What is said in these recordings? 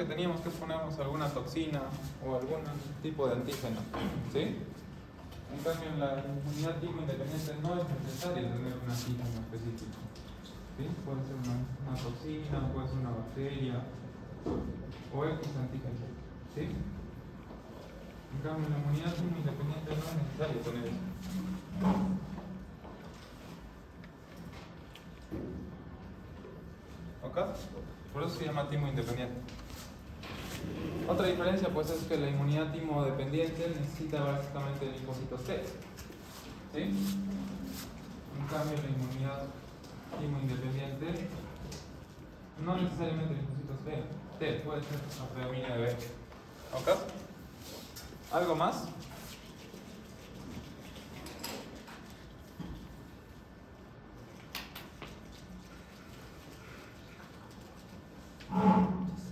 que teníamos que ponernos alguna toxina o algún tipo de antígeno, ¿sí? En cambio, en la inmunidad tipo independiente no es necesario tener un antígeno específico, ¿sí? Puede ser una toxina, puede ser una bacteria o X antígeno, ¿sí? En cambio, en la inmunidad tipo independiente no es necesario tener eso. ¿Ok? Por eso se llama timo independiente. Otra diferencia pues es que la inmunidad timo dependiente necesita básicamente linfocitos T, ¿sí? En cambio la inmunidad timo independiente no necesariamente linfocitos T, puede ser la predominio de B. ¿Ok? ¿Algo más?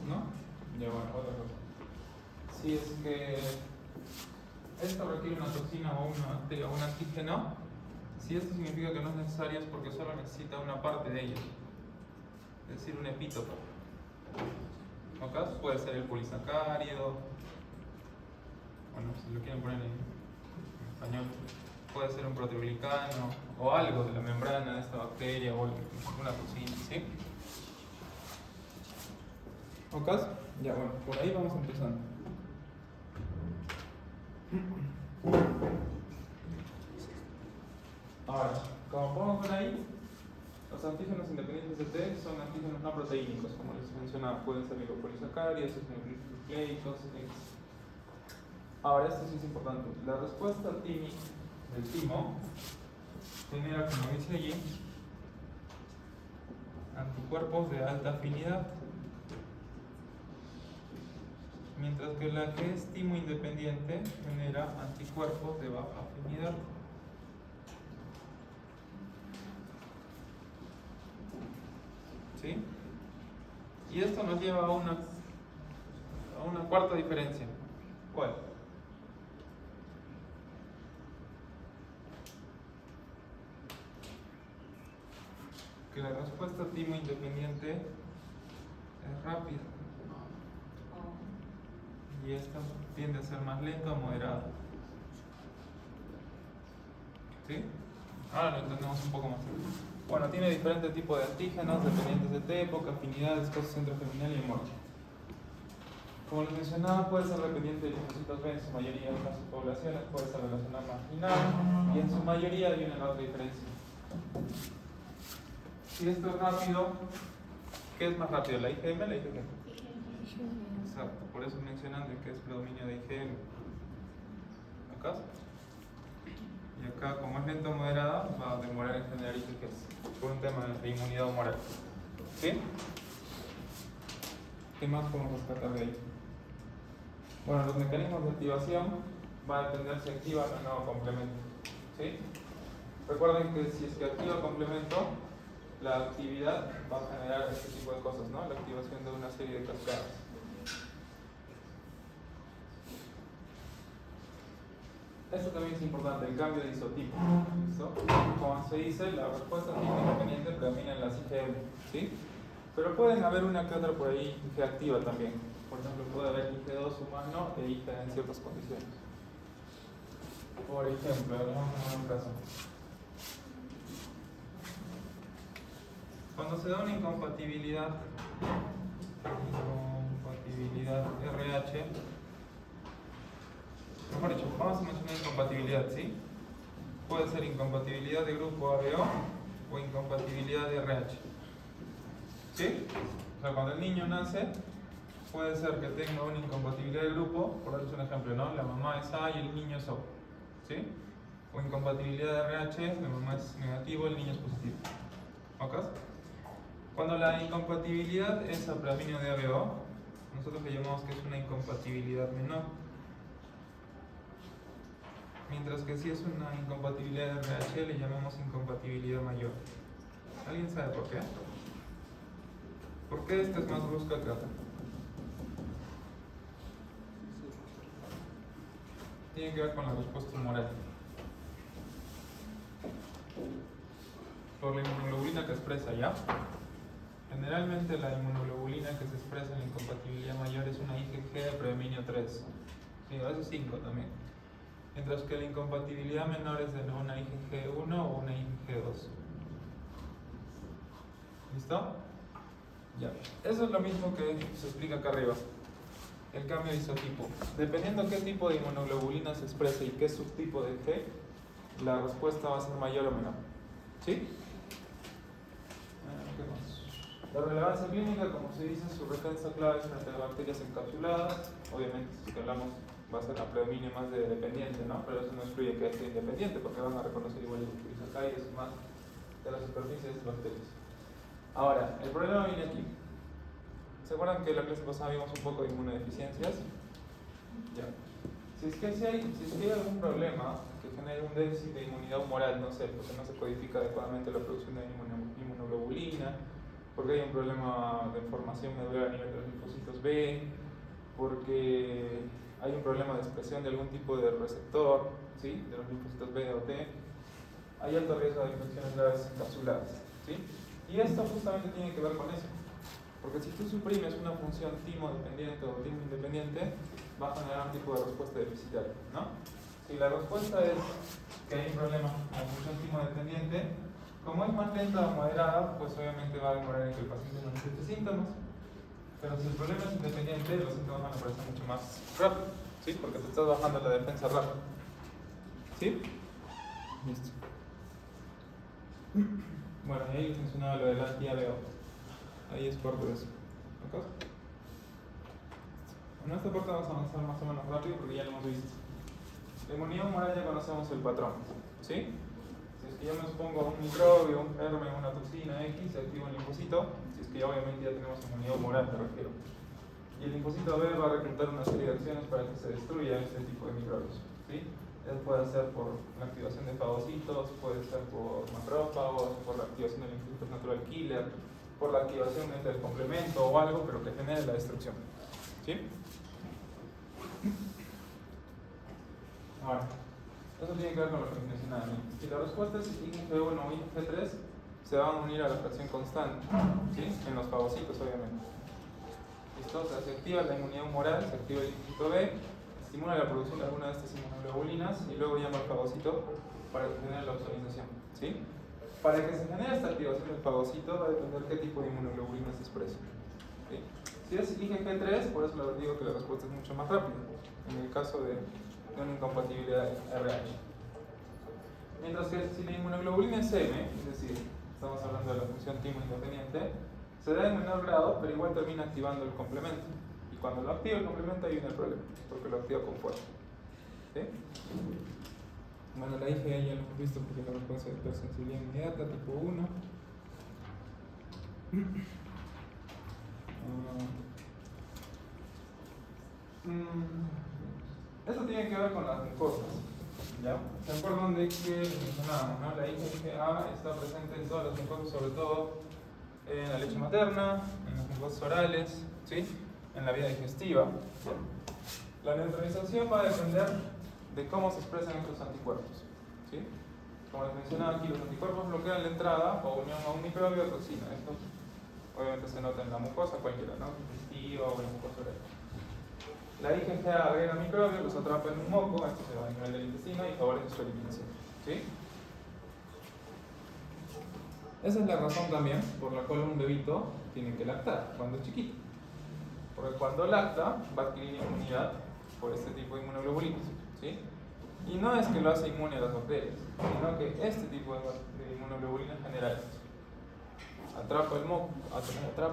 ¿No? Ya bueno, otra cosa. Si es que esto requiere una toxina o una bacteria o un antígeno, si esto significa que no es necesario es porque solo necesita una parte de ello, es decir, un epítopo. ¿Ok? Puede ser el polisacárido, bueno, si lo quieren poner en español, puede ser un proteoglicano o algo de la membrana de esta bacteria o una toxina, ¿sí? ¿Ok? Ya, bueno, por ahí vamos empezando. Ahora, como podemos ver ahí, los antígenos independientes de T son antígenos no proteínicos, como les mencionaba, pueden ser lipopolisacáridos, nucleicos, X. Ahora, esto sí es importante. La respuesta del timo genera, como dice allí, anticuerpos de alta afinidad, mientras que la que es timo independiente genera anticuerpos de baja afinidad. ¿Sí? Y esto nos lleva a una cuarta diferencia. ¿Cuál? Que la respuesta timo independiente es rápida. Y esta tiende a ser más lenta o moderada. ¿Sí? Ahora lo entendemos un poco más. Bueno, tiene diferentes tipos de antígenos dependientes de T, poca afinidad, escaso centro germinal y hemorragia. Como les mencionaba, puede ser dependiente de linfocitos B en su mayoría en las poblaciones, puede ser relacional marginal y en su mayoría viene la otra diferencia. Si esto es rápido, ¿qué es más rápido? ¿La IgM o la IgG? Exacto, por eso mencionan de que es predominio de IgM. ¿Acá? Y acá, como es lento o moderada, va a demorar en generar IgGs por un tema de inmunidad humoral. ¿Sí? ¿Qué más podemos rescatar de ahí? Bueno, los mecanismos de activación va a depender si activa o no complemento. ¿Sí? Recuerden que si es que activa complemento, la actividad va a generar este tipo de cosas, ¿no? La activación de una serie de cascadas. Esto también es importante, el cambio de isotipo. ¿Listo? Como se dice, la respuesta independiente predomina en la IgM, ¿sí? Pero pueden haber una que otra por ahí IG activa también. Por ejemplo, puede haber IG2 humano e IG en ciertas condiciones. Por ejemplo, vamos a un caso. Cuando se da una incompatibilidad RH, mejor dicho, vamos a mencionar incompatibilidad, ¿sí? Puede ser incompatibilidad de grupo ABO o incompatibilidad de RH. ¿Sí? O sea, cuando el niño nace, puede ser que tenga una incompatibilidad de grupo, por darles un ejemplo, ¿no? La mamá es A y el niño es O. ¿Sí? O incompatibilidad de RH, la mamá es negativo, el niño es positivo. ¿Ok? Cuando la incompatibilidad es a predominio de ABO, nosotros le llamamos que es una incompatibilidad menor. Mientras que si es una incompatibilidad de RH, le llamamos incompatibilidad mayor. ¿Alguien sabe por qué? ¿Por qué esta es más brusca que otra? Tiene que ver con la respuesta humoral. Por la inmunoglobulina que expresa, ¿ya? Generalmente la inmunoglobulina inmunoglobulina que se expresa en la incompatibilidad mayor es una IgG de predominio 3. Sí, a veces 5 también. Mientras que la incompatibilidad menor es de una IgG1 o una IgG2. ¿Listo? Ya. Eso es lo mismo que se explica acá arriba. El cambio de isotipo. Dependiendo qué tipo de inmunoglobulina se exprese y qué subtipo de G, la respuesta va a ser mayor o menor. ¿Sí? ¿Qué más? La relevancia clínica, como se dice, su referencia clave es frente a bacterias encapsuladas. Obviamente, si hablamos, va a ser la predominio más de dependiente, ¿no? Pero eso no excluye que sea independiente, porque van a reconocer igual los acá y es más de la superficie de esas bacterias. Ahora, el problema viene aquí. ¿Se acuerdan que la clase pasada vimos un poco de inmunodeficiencias? Ya. Si es que hay algún problema que genere un déficit de inmunidad humoral, no sé, porque no se codifica adecuadamente la producción de inmunoglobulina, porque hay un problema de formación medular a nivel de los linfocitos B, porque hay un problema de expresión de algún tipo de receptor, ¿sí? De los linfocitos B o T, hay alto riesgo de infecciones graves encapsuladas, ¿sí? Y esto justamente tiene que ver con eso. Porque si tú suprimes una función timo-dependiente o timo-independiente, va a generar un tipo de respuesta deficitaria, ¿no? Si la respuesta es que hay un problema con la función timo-dependiente, como es más lenta o moderada, pues obviamente va a demorar en que el paciente manifieste síntomas. Pero si el problema es independiente, los síntomas van a aparecer mucho más rápido, ¿sí? Porque te estás bajando la defensa rápido. ¿Sí? Listo. Bueno, y ahí les mencionaba lo del anti-ABO. Ahí es parte de eso. ¿Ok? En esta parte vamos a avanzar más o menos rápido porque ya lo hemos visto. La inmunidad humoral ya conocemos el patrón. ¿Sí? Si es que yo me expongo a un microbio, un germen, una toxina X, se activa un linfocito. Si es que ya obviamente ya tenemos inmunidad humoral, me refiero. Y el linfocito B va a reclutar una serie de acciones para que se destruya este tipo de microbios. ¿Sí? Eso puede ser por la activación de fagocitos, puede ser por macrófagos, por la activación del linfocito natural killer, por la activación del complemento o algo, pero que genere la destrucción. ¿Sí? Ahora, eso tiene que ver con lo que mencionaba. Si la respuesta es IgG1 o IgG3, se van a unir a la fracción constante, ¿sí? En los fagocitos, obviamente. ¿Listo? O sea, se activa la inmunidad humoral, se activa el linfocito B, estimula la producción de alguna de estas inmunoglobulinas y luego llama al fagocito para que genere la ozonización. ¿Sí? Para que se genere esta activación del fagocito va a depender qué tipo de inmunoglobulina se expresa. ¿Sí? Si es IgG3, por eso les digo que la respuesta es mucho más rápida, en el caso de una incompatibilidad RH. Mientras que si la inmunoglobulina es M, es decir, estamos hablando de la función timo independiente, se da en menor grado, pero igual termina activando el complemento. Y cuando lo activa el complemento ahí viene el problema, porque lo activa con fuerza. ¿Sí? Bueno, la IgE ya lo hemos visto porque la respuesta es hipersensibilidad inmediata, tipo 1. Esto tiene que ver con las mucosas. ¿Ya? ¿Se acuerdan de que mencionábamos, ¿no? La IgA está presente en todas las mucosas, sobre todo en la leche materna, en las mucosas orales, ¿sí? En la vía digestiva. ¿Sí? La neutralización va a depender de cómo se expresan estos anticuerpos. ¿Sí? Como les mencionaba aquí, los anticuerpos bloquean la entrada o unión a un microbio o toxina. Esto obviamente se nota en la mucosa cualquiera, ¿no? Digestiva o en la mucosa oral. La IgG agrega microbios, los atrapa en un moco, esto se va a nivel del intestino y favorece su eliminación. ¿Sí? Esa es la razón también por la cual un bebito tiene que lactar cuando es chiquito. Porque cuando lacta va a adquirir inmunidad por este tipo de inmunoglobulinas. ¿Sí? Y no es que lo hace inmune a las bacterias, sino que este tipo de inmunoglobulinas genera esto. Atrapa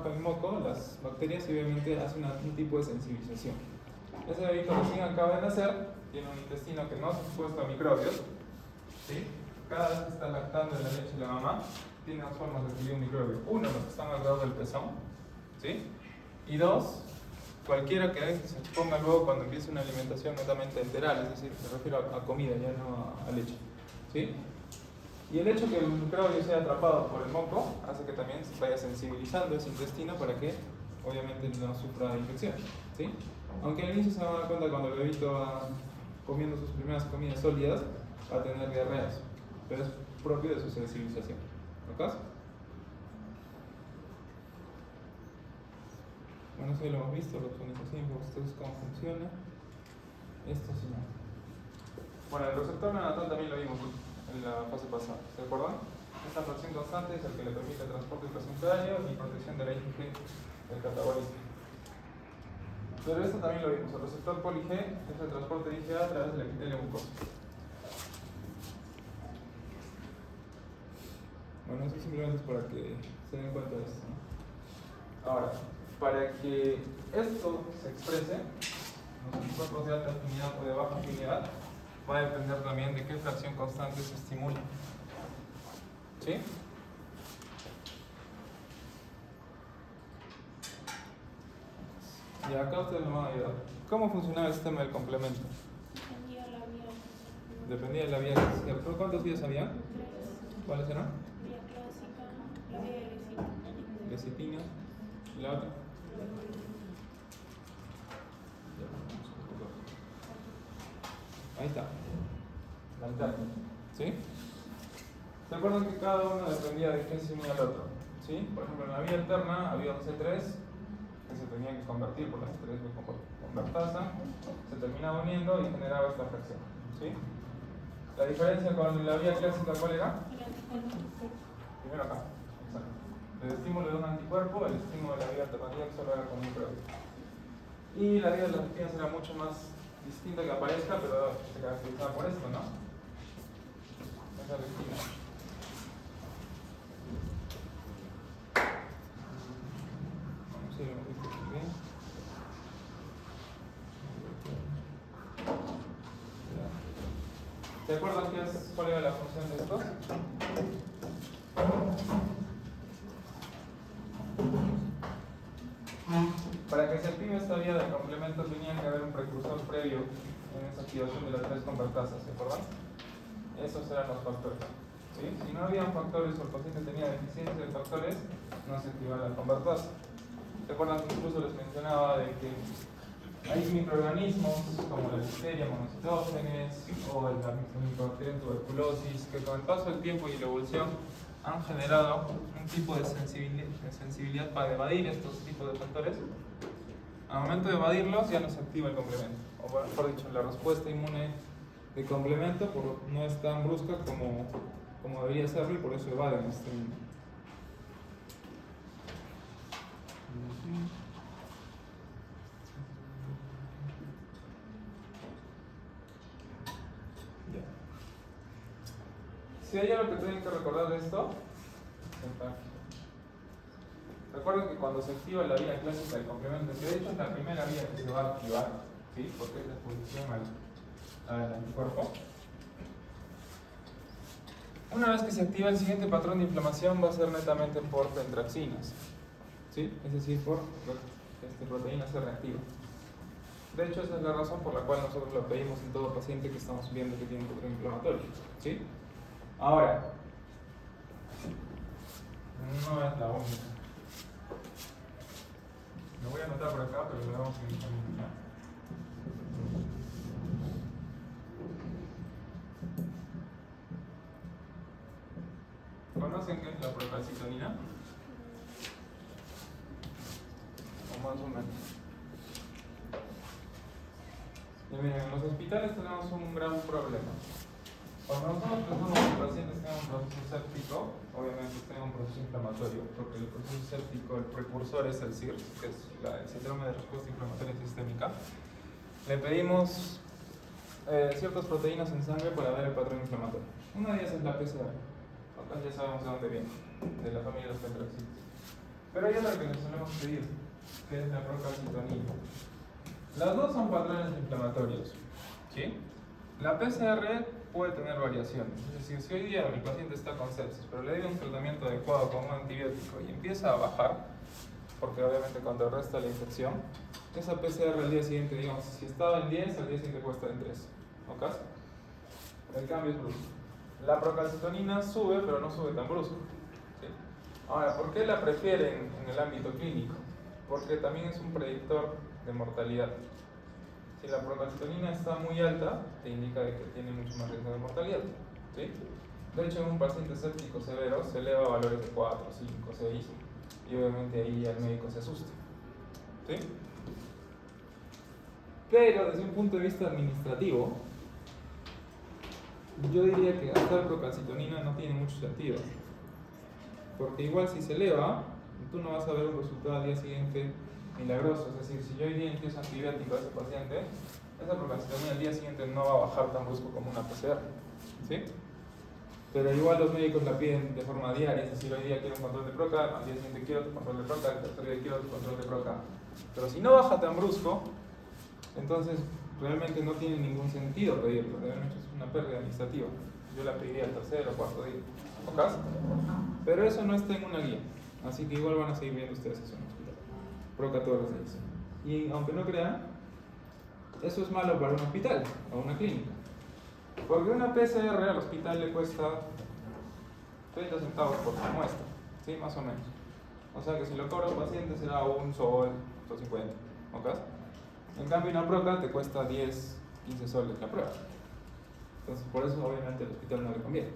el moco, las bacterias y obviamente hace un tipo de sensibilización. Ese bebito recién acaba de nacer, tiene un intestino que no está expuesto a microbios, ¿sí? Cada vez que está lactando en la leche de la mamá, tiene dos formas de adquirir un microbio. Uno, los que están alrededor del pezón, ¿sí? Y dos, cualquiera que se exponga luego cuando empiece una alimentación netamente enteral, es decir, me refiero a comida, ya no a leche, ¿sí? Y el hecho que el microbio sea atrapado por el moco hace que también se vaya sensibilizando ese intestino para que obviamente no sufra infección, ¿sí? Aunque al inicio se van a dar cuenta cuando el bebito va comiendo sus primeras comidas sólidas, va a tener diarreas, pero es propio de su sensibilización. ¿Ok? Bueno, eso ya lo hemos visto, la optimización, esto es cómo funciona. Esto sí no. Bueno, el receptor neonatal también lo vimos en la fase pasada, ¿se acuerdan? Esta fracción constante es el que le permite el transporte intracementario y protección de la IgG del catabolismo. Pero esto también lo vimos, el receptor poli-G es el transporte de IgA a través del epitelio mucoso. Bueno, eso simplemente es para que se den cuenta de esto, ¿no? Ahora, para que esto se exprese, los anticuerpos de alta afinidad o de baja afinidad, va a depender también de qué fracción constante se estimula. ¿Sí? Y acá ustedes me van a ayudar. ¿Cómo funcionaba el sistema del complemento? Dependía de la vía. Dependía de la vía clásica. ¿Pero cuántas vías había? 3. ¿Cuáles eran? Vía clásica, la vía de lecitina. Lecitina. ¿Y la otra? Ahí está. La mitad. ¿Sí? ¿Se acuerdan que cada uno dependía de qué se unía al otro? ¿Sí? Por ejemplo, en la vía alterna había un C3 que se tenía que convertir por la C3 convertasa, se terminaba uniendo y generaba esta fracción. ¿Sí? La diferencia con la vía clásica, ¿cuál era? Primero acá. Exacto. El estímulo de un anticuerpo, el estímulo de la vía alternativa que solo era con un microbioma. Y la vía de las lecinas era mucho más distinta que aparezca, pero se caracterizaba por esto, ¿no? Esa lectina. Vamos a ir un poquito también. ¿Se acuerdan cuál era la función de estos? Para que se active esta vía del complemento tenía que haber un precursor previo en esa activación de las 3 convertasas, ¿se acuerdan? Esos eran los factores. ¿Sí? Si no habían factores o el paciente tenía deficiencia de factores, no se activaba la convertasa. ¿Se acuerdan que incluso les mencionaba de que hay microorganismos como la Listeria monocytógenes o la Mycobacterium tuberculosis que con el paso del tiempo y la evolución han generado un tipo de sensibilidad para evadir estos tipos de factores? Al momento de evadirlos ya no se activa el complemento, o mejor dicho, la respuesta inmune de complemento no es tan brusca como debería serlo y por eso evaden este mismo. Si hay algo que tienen que recordar de esto, recuerden que cuando se activa la vía clásica del complemento, que de hecho es la primera vía que se va a activar, ¿sí? Porque es la exposición al anticuerpo. Una vez que se activa, el siguiente patrón de inflamación va a ser netamente por pentraxinas, ¿sí? Es decir, por proteína C reactiva. De hecho, esa es la razón por la cual nosotros lo pedimos en todo paciente que estamos viendo que tiene un patrón inflamatorio, ¿sí? Ahora, no es la única. Lo voy a anotar por acá, pero lo vamos a ir también. ¿Conocen qué es la procalcitonina? O más o menos. Y miren, en los hospitales tenemos un gran problema. Cuando nosotros pensamos que el paciente está en un proceso séptico, obviamente está en un proceso inflamatorio, porque el proceso séptico, el precursor es el SIRS, que es el síndrome de respuesta inflamatoria sistémica. Le pedimos ciertas proteínas en sangre para ver el patrón inflamatorio. Una de ellas es la PCR. Acá ya sabemos de dónde viene, de la familia de los pentraxinos. Pero hay otra que les solemos pedir, que es la procalcitonina. Las dos son patrones inflamatorios, ¿sí? La PCR puede tener variaciones, es decir, si hoy día el paciente está con sepsis, pero le doy un tratamiento adecuado con un antibiótico y empieza a bajar, porque obviamente contrarresta la infección, esa PCR al día siguiente, digamos, si estaba en 10, al día siguiente puede estar en 3, ¿ok? El cambio es brusco. La procalcitonina sube, pero no sube tan brusco, ¿sí? Ahora, ¿por qué la prefieren en el ámbito clínico? Porque también es un predictor de mortalidad. Si la procalcitonina está muy alta, te indica de que tiene mucho más riesgo de mortalidad, ¿sí? De hecho, en un paciente séptico severo se eleva a valores de 4, 5, 6 y obviamente ahí el médico se asusta, ¿Sí? Pero desde un punto de vista administrativo, yo diría que gastar procalcitonina no tiene mucho sentido. Porque igual si se eleva, tú no vas a ver un resultado al día siguiente milagroso. Es decir, si yo hoy día empiezo antibiótico a ese paciente, esa procalcitonina al día siguiente no va a bajar tan brusco como una PCR. ¿Sí? Pero igual los médicos la piden de forma diaria, es decir, hoy día quiero un control de proca, al día siguiente quiero tu control de proca, el tercer día quiero tu control de proca. Pero si no baja tan brusco, entonces realmente no tiene ningún sentido pedirlo, realmente es una pérdida administrativa. Yo la pediría al tercer o cuarto día, ¿ok? Pero eso no está en una guía, así que igual van a seguir viendo ustedes eso en el hospital. Proca todos los días. Y aunque no crean, eso es malo para un hospital o una clínica. Porque una PCR al hospital le cuesta 30 centavos por muestra, ¿sí? Más o menos. O sea que si lo cobra un paciente será un sol, 250, ¿ok? En cambio una proca te cuesta 10, 15 soles la prueba. Entonces por eso obviamente al hospital no le conviene.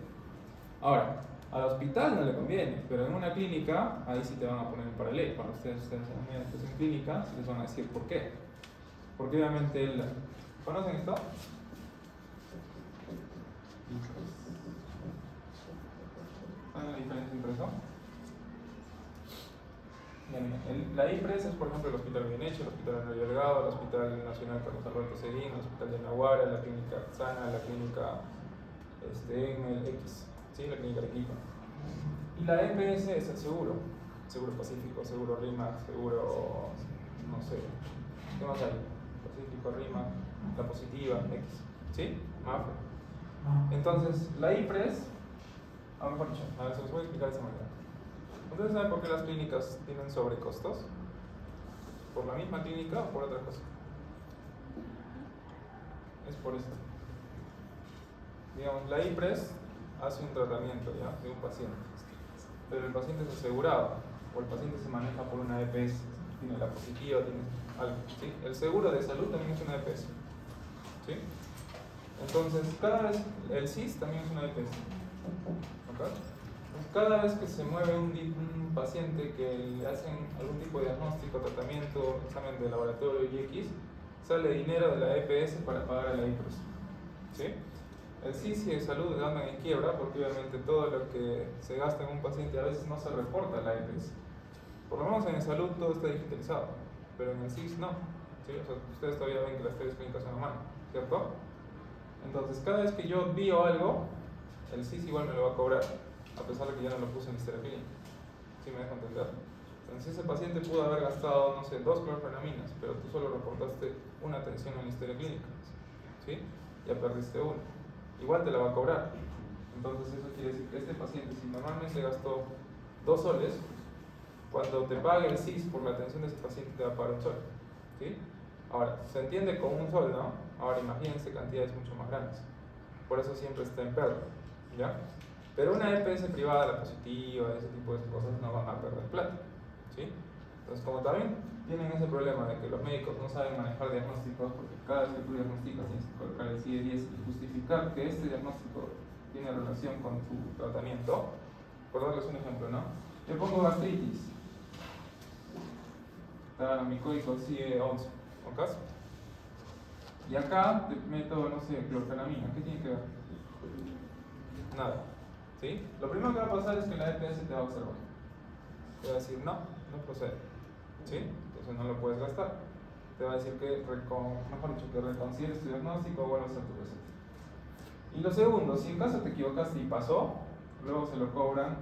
Ahora, al hospital no le conviene, pero en una clínica, ahí sí te van a poner en paralelo. Cuando ustedes estén en clínica, les van a decir por qué. Porque obviamente ¿conocen esto? ¿Saben la diferencia entre eso? La IPRES es, por ejemplo, el Hospital Bien Hecho, el Hospital Manuel Delgado, el Hospital Nacional Carlos Alberto Seguín, el Hospital de Naguara, la Clínica Sana, la Clínica EMEL X, ¿sí? La Clínica Arequipa. Y la EPS es el seguro Pacífico, seguro RIMAC, seguro, no sé, ¿qué más hay? Pacífico, RIMAC, la Positiva, X, ¿sí? MAFRE. Entonces, la IPRES, a lo mejor dicho, a ver, se los voy a explicar de esa manera. ¿Ustedes saben por qué las clínicas tienen sobrecostos? ¿Por la misma clínica o por otra cosa? Es por esto. Digamos, la IPRES hace un tratamiento ¿ya? De un paciente, pero el paciente es asegurado o el paciente se maneja por una EPS, tiene la positiva, tiene algo, ¿sí? El seguro de salud también es una EPS, ¿sí? Entonces, cada vez, el CIS también es una EPS, ¿ok? Cada vez que se mueve un paciente que le hacen algún tipo de diagnóstico, tratamiento, examen de laboratorio y X, sale dinero de la EPS para pagar a la IPRES, ¿sí? El CIS y el salud andan en quiebra porque obviamente todo lo que se gasta en un paciente a veces no se reporta a la EPS. Por lo menos en el salud todo está digitalizado, pero en el CIS no, ¿sí? O sea, ustedes todavía ven que las tres clínicas son a mano, ¿cierto? Entonces, cada vez que yo envío algo, el CIS igual me lo va a cobrar, a pesar de que ya no lo puse en historia clínica. ¿Sí me dejo entender? Entonces, ese paciente pudo haber gastado, no sé, 2 clorfenaminas, pero tú solo reportaste una atención en la historia clínica, ¿sí? Ya perdiste una. Igual te la va a cobrar. Entonces, eso quiere decir que este paciente, si normalmente gastó 2 soles, cuando te pague el CIS por la atención de ese paciente, te va a pagar 1 sol, ¿sí? Ahora, se entiende con 1 sol, ¿no? Ahora, imagínense cantidades mucho más grandes. Por eso siempre está en pérdida, ¿ya? Pero una EPS privada, la positiva, ese tipo de cosas no van a perder plata, ¿sí? Entonces, como también tienen ese problema de que los médicos no saben manejar diagnósticos, porque cada vez que tú diagnosticas tienes que colocar el CIE-10 y justificar que este diagnóstico tiene relación con tu tratamiento. Por darles un ejemplo, ¿no? Yo pongo gastritis, está mi código CIE-11, ¿ok? Y acá te meto, no sé, clorfenamina, ¿qué tiene que ver? Nada, ¿sí? Lo primero que va a pasar es que la EPS te va a observar. Te va a decir, no, no procede, ¿sí? Entonces no lo puedes gastar. Te va a decir que, mejor dicho, que reconsideres tu diagnóstico o vuelvas a tu receta. Y lo segundo, si en caso te equivocaste y pasó, luego se lo cobran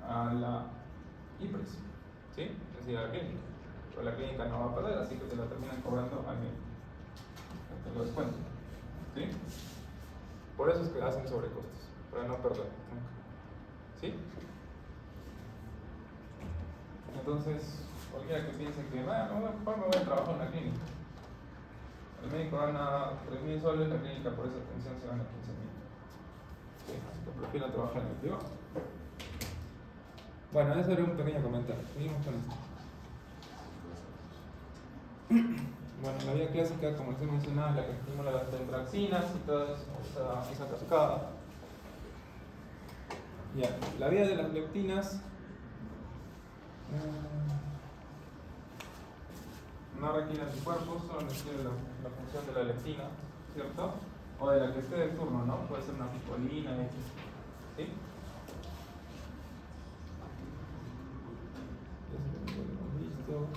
a la IPRES, ¿sí? Es decir, a la clínica. Pero la clínica no va a perder, así que te la terminan cobrando al médico. Te lo descuento, ¿sí? Por eso es que hacen sobrecostos, para no perder nunca, ¿sí? Entonces, cualquiera que piense que, bueno, mejor me voy a trabajar en la clínica. El médico gana 3.000 soles, la clínica por esa atención se gana 15.000. ¿Sí? Así que prefiero trabajar en el privado. Bueno, eso era un pequeño comentario. Seguimos con esto. Bueno, la vía clásica, como les he mencionado, es la que estimula las tetraxinas y toda esa cascada. Ya, la vía de las leptinas. no requiere anticuerpos, solo requiere la función de la leptina, ¿cierto? O de la que esté de turno, ¿no? Puede ser una picolina, X. ¿Sí? Eso lo hemos visto.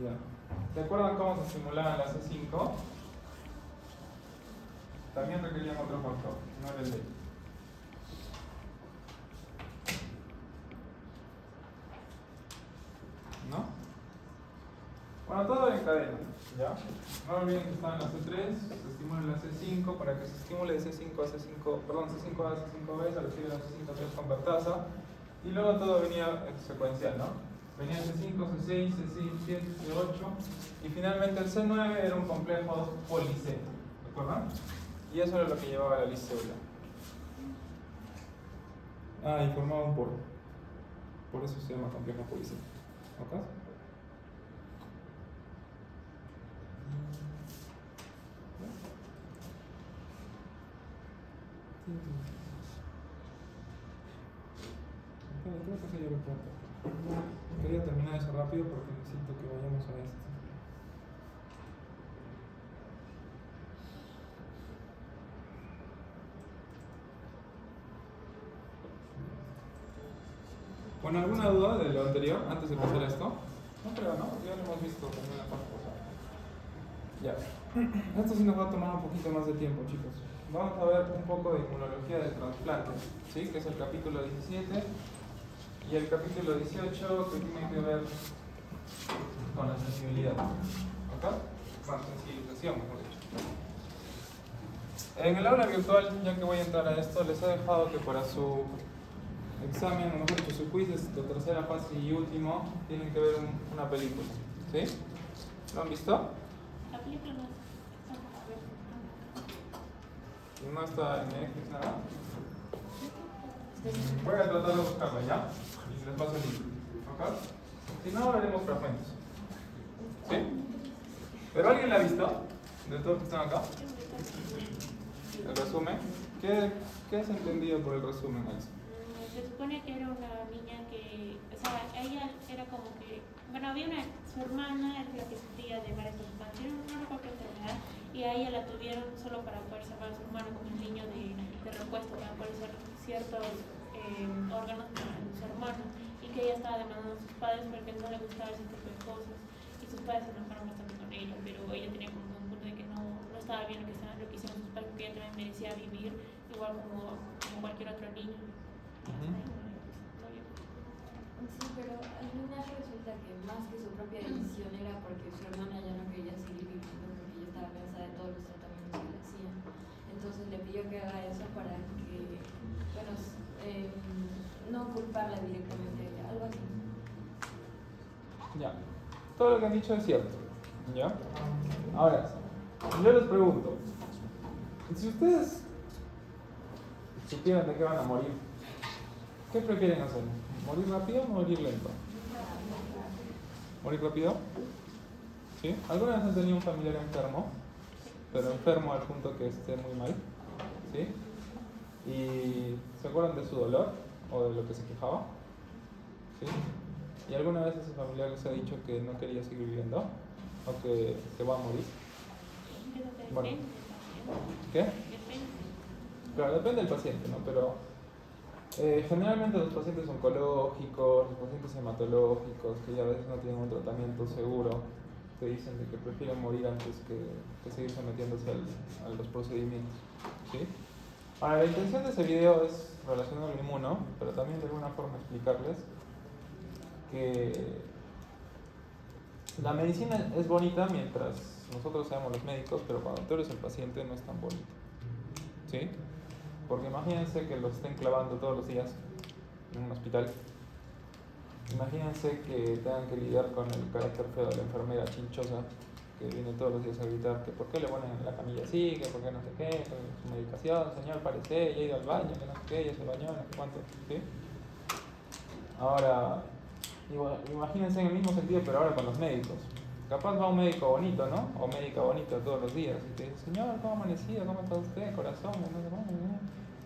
Ya. ¿Se acuerdan cómo se estimulaban las C5? También requerían otro factor, no era el D. ¿No? Bueno, todo en cadena, ¿ya? No olviden que estaban las C3, se estimula la C5, para que se estimule de C5 a C5, perdón, C5 a C5B, se recibe la C5 3 convertasa, y luego todo venía secuencial, ¿no? Venía C5, C6, C7, C8, y finalmente el C9 era un complejo poli-C, ¿de acuerdo? Y eso era lo que llevaba la lista celular. Ah, y formaba un poro. Por eso se llama complejo poli-C. ¿Ok? Creo que eso ya lo cuento. Quería terminar eso rápido porque necesito que vayamos a esto. Bueno, ¿alguna duda de lo anterior antes de pasar a esto? No creo, ¿no? Porque ya lo hemos visto también la parte pasada. Ya. Esto sí nos va a tomar un poquito más de tiempo, chicos. Vamos a ver un poco de inmunología de trasplantes, ¿sí? Que es el capítulo 17 y el capítulo 18 que tiene que ver con la sensibilidad. ¿Ok? Con sensibilización, mejor dicho. En el aula virtual, ya que voy a entrar a esto, les he dejado que para su examen, o mejor dicho, su quiz de tercera fase y último, tienen que ver una película. ¿Sí? ¿Lo han visto? La película no es. No está en Netflix, nada. Voy a tratar de buscarla ya. Y les paso el link. ¿Ok? Si no, veremos fragmentos. ¿Sí? ¿Pero alguien la ha visto? ¿De todos los que están acá? ¿El resumen? ¿Qué has entendido por el resumen, Alex? Se supone que era una niña que, o sea, ella era como que, bueno, había su hermana, es la que sufría de varias sustancias, no recuerdo qué enfermedad, y a ella la tuvieron solo para poder salvar a su hermano como un niño de repuesto, para poder hacer ciertos órganos para su hermano, y que ella estaba demandando a sus padres porque no le gustaba ese tipo de cosas, y sus padres se enojaron bastante con ella, pero ella tenía como un punto de que no estaba bien lo que hicieron sus padres, porque ella también merecía vivir, igual como cualquier otro niño. Sí, pero al final resulta que más que su propia decisión era porque su hermana ya no quería seguir viviendo porque ella estaba cansada de todos los tratamientos que le hacían. Entonces le pidió que haga eso para que, bueno, no culparla directamente a ella, algo así. Ya. Todo lo que han dicho es cierto. ¿Ya? Ahora, yo les pregunto, si ustedes supieran de qué van a morir, ¿qué prefieren hacer? ¿Morir rápido o morir lento? ¿Morir rápido? ¿Sí? ¿Alguna vez han tenido un familiar enfermo? Pero enfermo al punto que esté muy mal. ¿Sí? ¿Y se acuerdan de su dolor? ¿O de lo que se quejaba? ¿Sí? ¿Y alguna vez ese familiar les ha dicho que no quería seguir viviendo? ¿O que se va a morir? Bueno. ¿Qué? Depende. Claro, depende del paciente, ¿no? Pero generalmente los pacientes oncológicos, los pacientes hematológicos, que ya a veces no tienen un tratamiento seguro, te dicen de que prefieren morir antes que seguir sometiéndose a los procedimientos. ¿Sí? Ahora, la intención de ese video es relacionar el inmuno, pero también de alguna forma explicarles que la medicina es bonita mientras nosotros seamos los médicos, pero cuando tú eres el paciente no es tan bonito. ¿Sí? Porque imagínense que lo estén clavando todos los días en un hospital. Imagínense que tengan que lidiar con el carácter feo de la enfermera chinchosa que viene todos los días a gritar que por qué le ponen en la camilla así, que por qué no sé qué, que su medicación, señor, parece, ya ha ido al baño, que no sé qué, ya se bañó, no sé cuánto. ¿Sí? Ahora, imagínense en el mismo sentido, pero ahora con los médicos. Capaz va un médico bonito, ¿no? O médica bonita todos los días. Y te dice, señor, ¿cómo ha amanecido? ¿Cómo está usted? Corazón, no sé cómo, ¿no?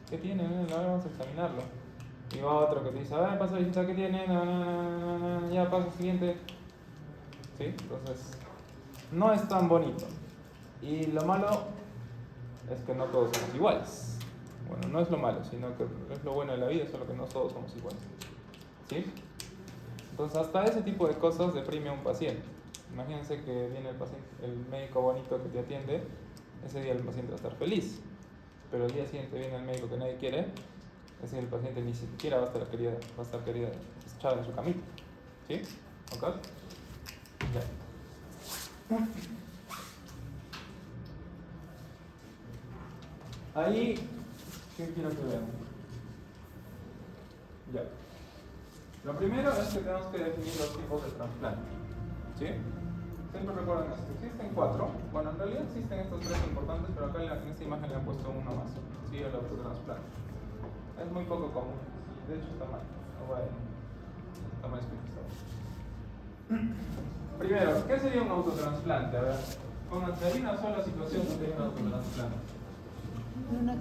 ¿Qué tiene? Ahora vamos a examinarlo. Y va otro que te dice, a ver, pasa visita, ¿qué tiene? No, ya pasa, siguiente. ¿sí? Entonces, no es tan bonito. Y lo malo es que no todos somos iguales. Bueno, no es lo malo, sino que es lo bueno de la vida, solo que no todos somos iguales. ¿Sí? Entonces, hasta ese tipo de cosas deprime a un paciente. Imagínense que viene el paciente, el médico bonito que te atiende, ese día el paciente va a estar feliz. Pero el día siguiente viene el médico que nadie quiere, ese día el paciente ni siquiera va a estar querida echado en su camita. ¿Sí? ¿Ok? Ya. Ahí, ¿qué quiero que vean? Ya. Lo primero es que tenemos que definir los tipos de trasplante. ¿Sí? Siempre recuerden esto. Existen 4. Bueno, en realidad existen estos 3 importantes, pero acá en esta imagen le han puesto uno más. ¿Sí? El autotrasplante. Es muy poco común. De hecho, está mal. Está mal escrito. Primero, ¿qué sería un autotrasplante? A ver, pónganse ahí una sola situación donde hay un autotrasplante. No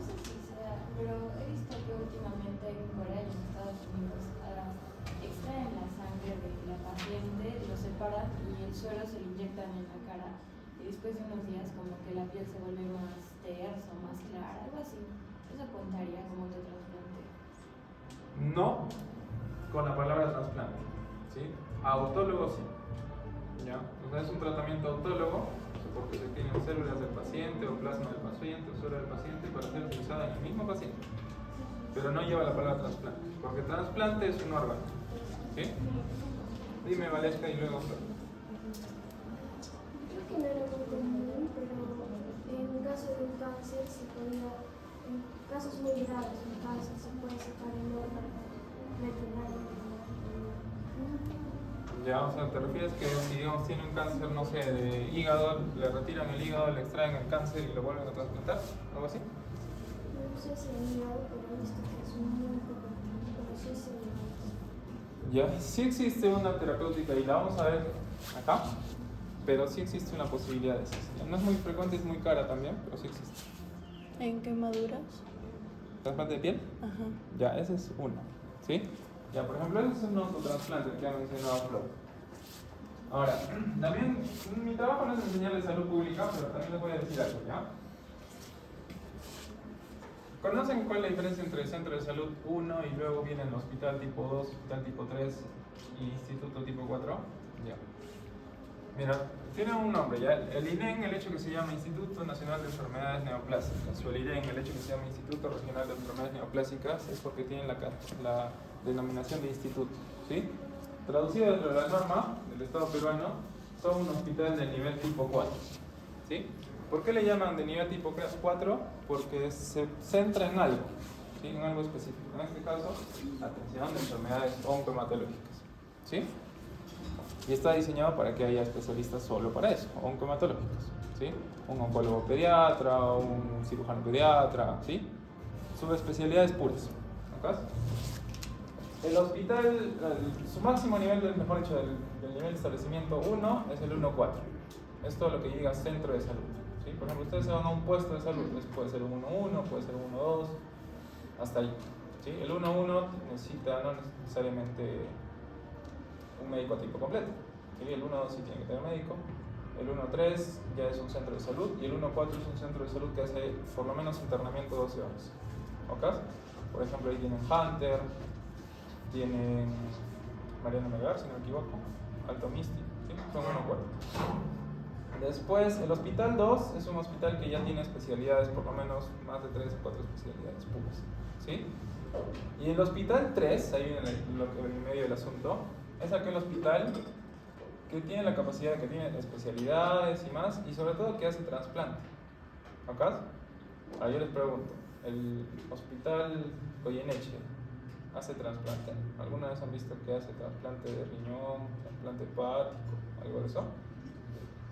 sé si sea, pero he visto que últimamente en Corea y en Estados Unidos extraen la sangre de la paciente, lo separan y el suero se lo inyectan en la cara. Y después de unos días como que la piel se vuelve más tersa, más clara, algo así. ¿Eso contaría como autotrasplante? No con la palabra trasplante. ¿Sí? Autólogo sí. ¿Ya? O sea, es un tratamiento autólogo porque se tienen células del paciente o plasma del paciente o suero del paciente para ser utilizada en el mismo paciente. Pero no lleva la palabra trasplante, porque trasplante es un órgano. ¿Sí? Dime, Valesca, y luego Flor. Creo que no era muy común, pero en caso de un cáncer se podía, en casos muy graves de un cáncer se puede sacar el órgano veterinario. Ya, o sea, ¿te refieres que si digamos tiene un cáncer, no sé, de hígado, le retiran el hígado, le extraen el cáncer y lo vuelven a trasplantar? ¿Algo así? No sé si he mirado, pero he visto que es muy poco común, pero sí se ve. Ya, sí existe una terapéutica y la vamos a ver acá, pero sí existe una posibilidad de eso. No es muy frecuente, es muy cara también, pero sí existe. ¿En quemaduras? ¿Trasplante de piel? Ajá. Ya, ese es uno, ¿sí? Ya, por ejemplo, ese es un autotrasplante que ha mencionado Flor. Ahora, también mi trabajo no es enseñarles salud pública, pero también les voy a decir algo, ¿ya? ¿Conocen cuál es la diferencia entre el centro de salud 1 y luego viene el hospital tipo 2, hospital tipo 3 y instituto tipo 4? Ya. Mira, tiene un nombre, ¿ya? El INEN, el hecho que se llama Instituto Nacional de Enfermedades Neoplásicas, o el IREN, el hecho que se llama Instituto Regional de Enfermedades Neoplásicas, es porque tiene la denominación de instituto, ¿sí? Traducido dentro de la norma del Estado peruano, son un hospital de nivel tipo 4, ¿sí? ¿Por qué le llaman de nivel tipo 4? Porque se centra en algo, ¿sí? En algo específico. En este caso, atención de enfermedades oncohematológicas, ¿sí? Y está diseñado para que haya especialistas solo para eso, oncohematológicos, ¿sí? Un oncólogo pediatra, un cirujano pediatra, ¿sí? Subespecialidades puras, ¿ok? El hospital, su máximo nivel, mejor dicho, del nivel de establecimiento 1 es el 1-4. Es todo lo que llega a centro de salud, ¿sí? Por ejemplo, ustedes se van a un puesto de salud, puede ser un 1-1, puede ser un 1-2, hasta ahí, ¿sí? El 1-1 necesita no necesariamente un médico a tiempo completo, ¿sí? El 1-2 sí tiene que tener médico, el 1-3 ya es un centro de salud y el 1-4 es un centro de salud que hace por lo menos internamiento 12 horas, ¿ok? Por ejemplo, ahí tienen Hunter, tienen Mariano Melgar, si no me equivoco, Alto Misti, ¿sí? Son 1-4. Después, el hospital 2 es un hospital que ya tiene especialidades, por lo menos más de 3 o 4 especialidades puras, ¿sí? Y el hospital 3, ahí viene lo que en medio del asunto, es aquel hospital que tiene la capacidad, que tiene especialidades y más, y sobre todo que hace trasplante. ¿Ok? Ahora yo les pregunto, ¿el hospital Goyeneche hace trasplante? ¿Alguna vez han visto que hace trasplante de riñón, trasplante hepático, algo de eso?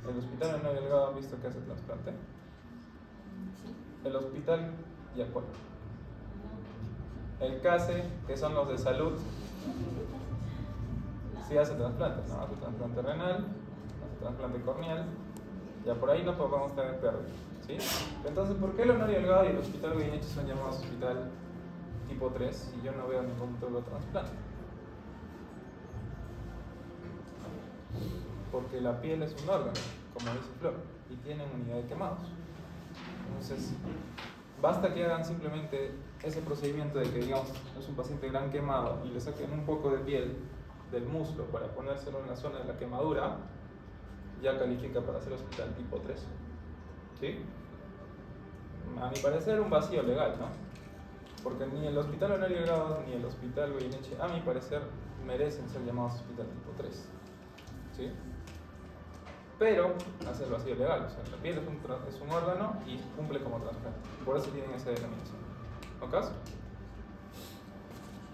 ¿El hospital Hernán Delgado han visto que hace trasplante? ¿El hospital Yacuay? ¿El CASE, que son los de salud? Sí hace trasplante, ¿no? Hace trasplante renal, hace trasplante corneal, ya por ahí no podemos tener pérdida, ¿sí? Entonces, ¿por qué el Honorio Delgado y el Hospital Goyeneche son llamados hospital tipo 3 si yo no veo ningún tipo de trasplante? Porque la piel es un órgano, como dice Flor, y tiene unidad de quemados. Entonces, basta que hagan simplemente ese procedimiento de que, digamos, es un paciente gran quemado y le saquen un poco de piel del muslo para ponérselo en la zona de la quemadura, ya califica para ser hospital tipo 3. ¿Sí? A mi parecer, un vacío legal, ¿no? Porque ni el hospital Honorio Grau ni el hospital Goyeneche, a mi parecer, merecen ser llamados hospital tipo 3. ¿Sí? Pero hace el vacío legal, o sea, la piel es un órgano y cumple como trasplante. Por eso tienen esa denominación. ¿Ok?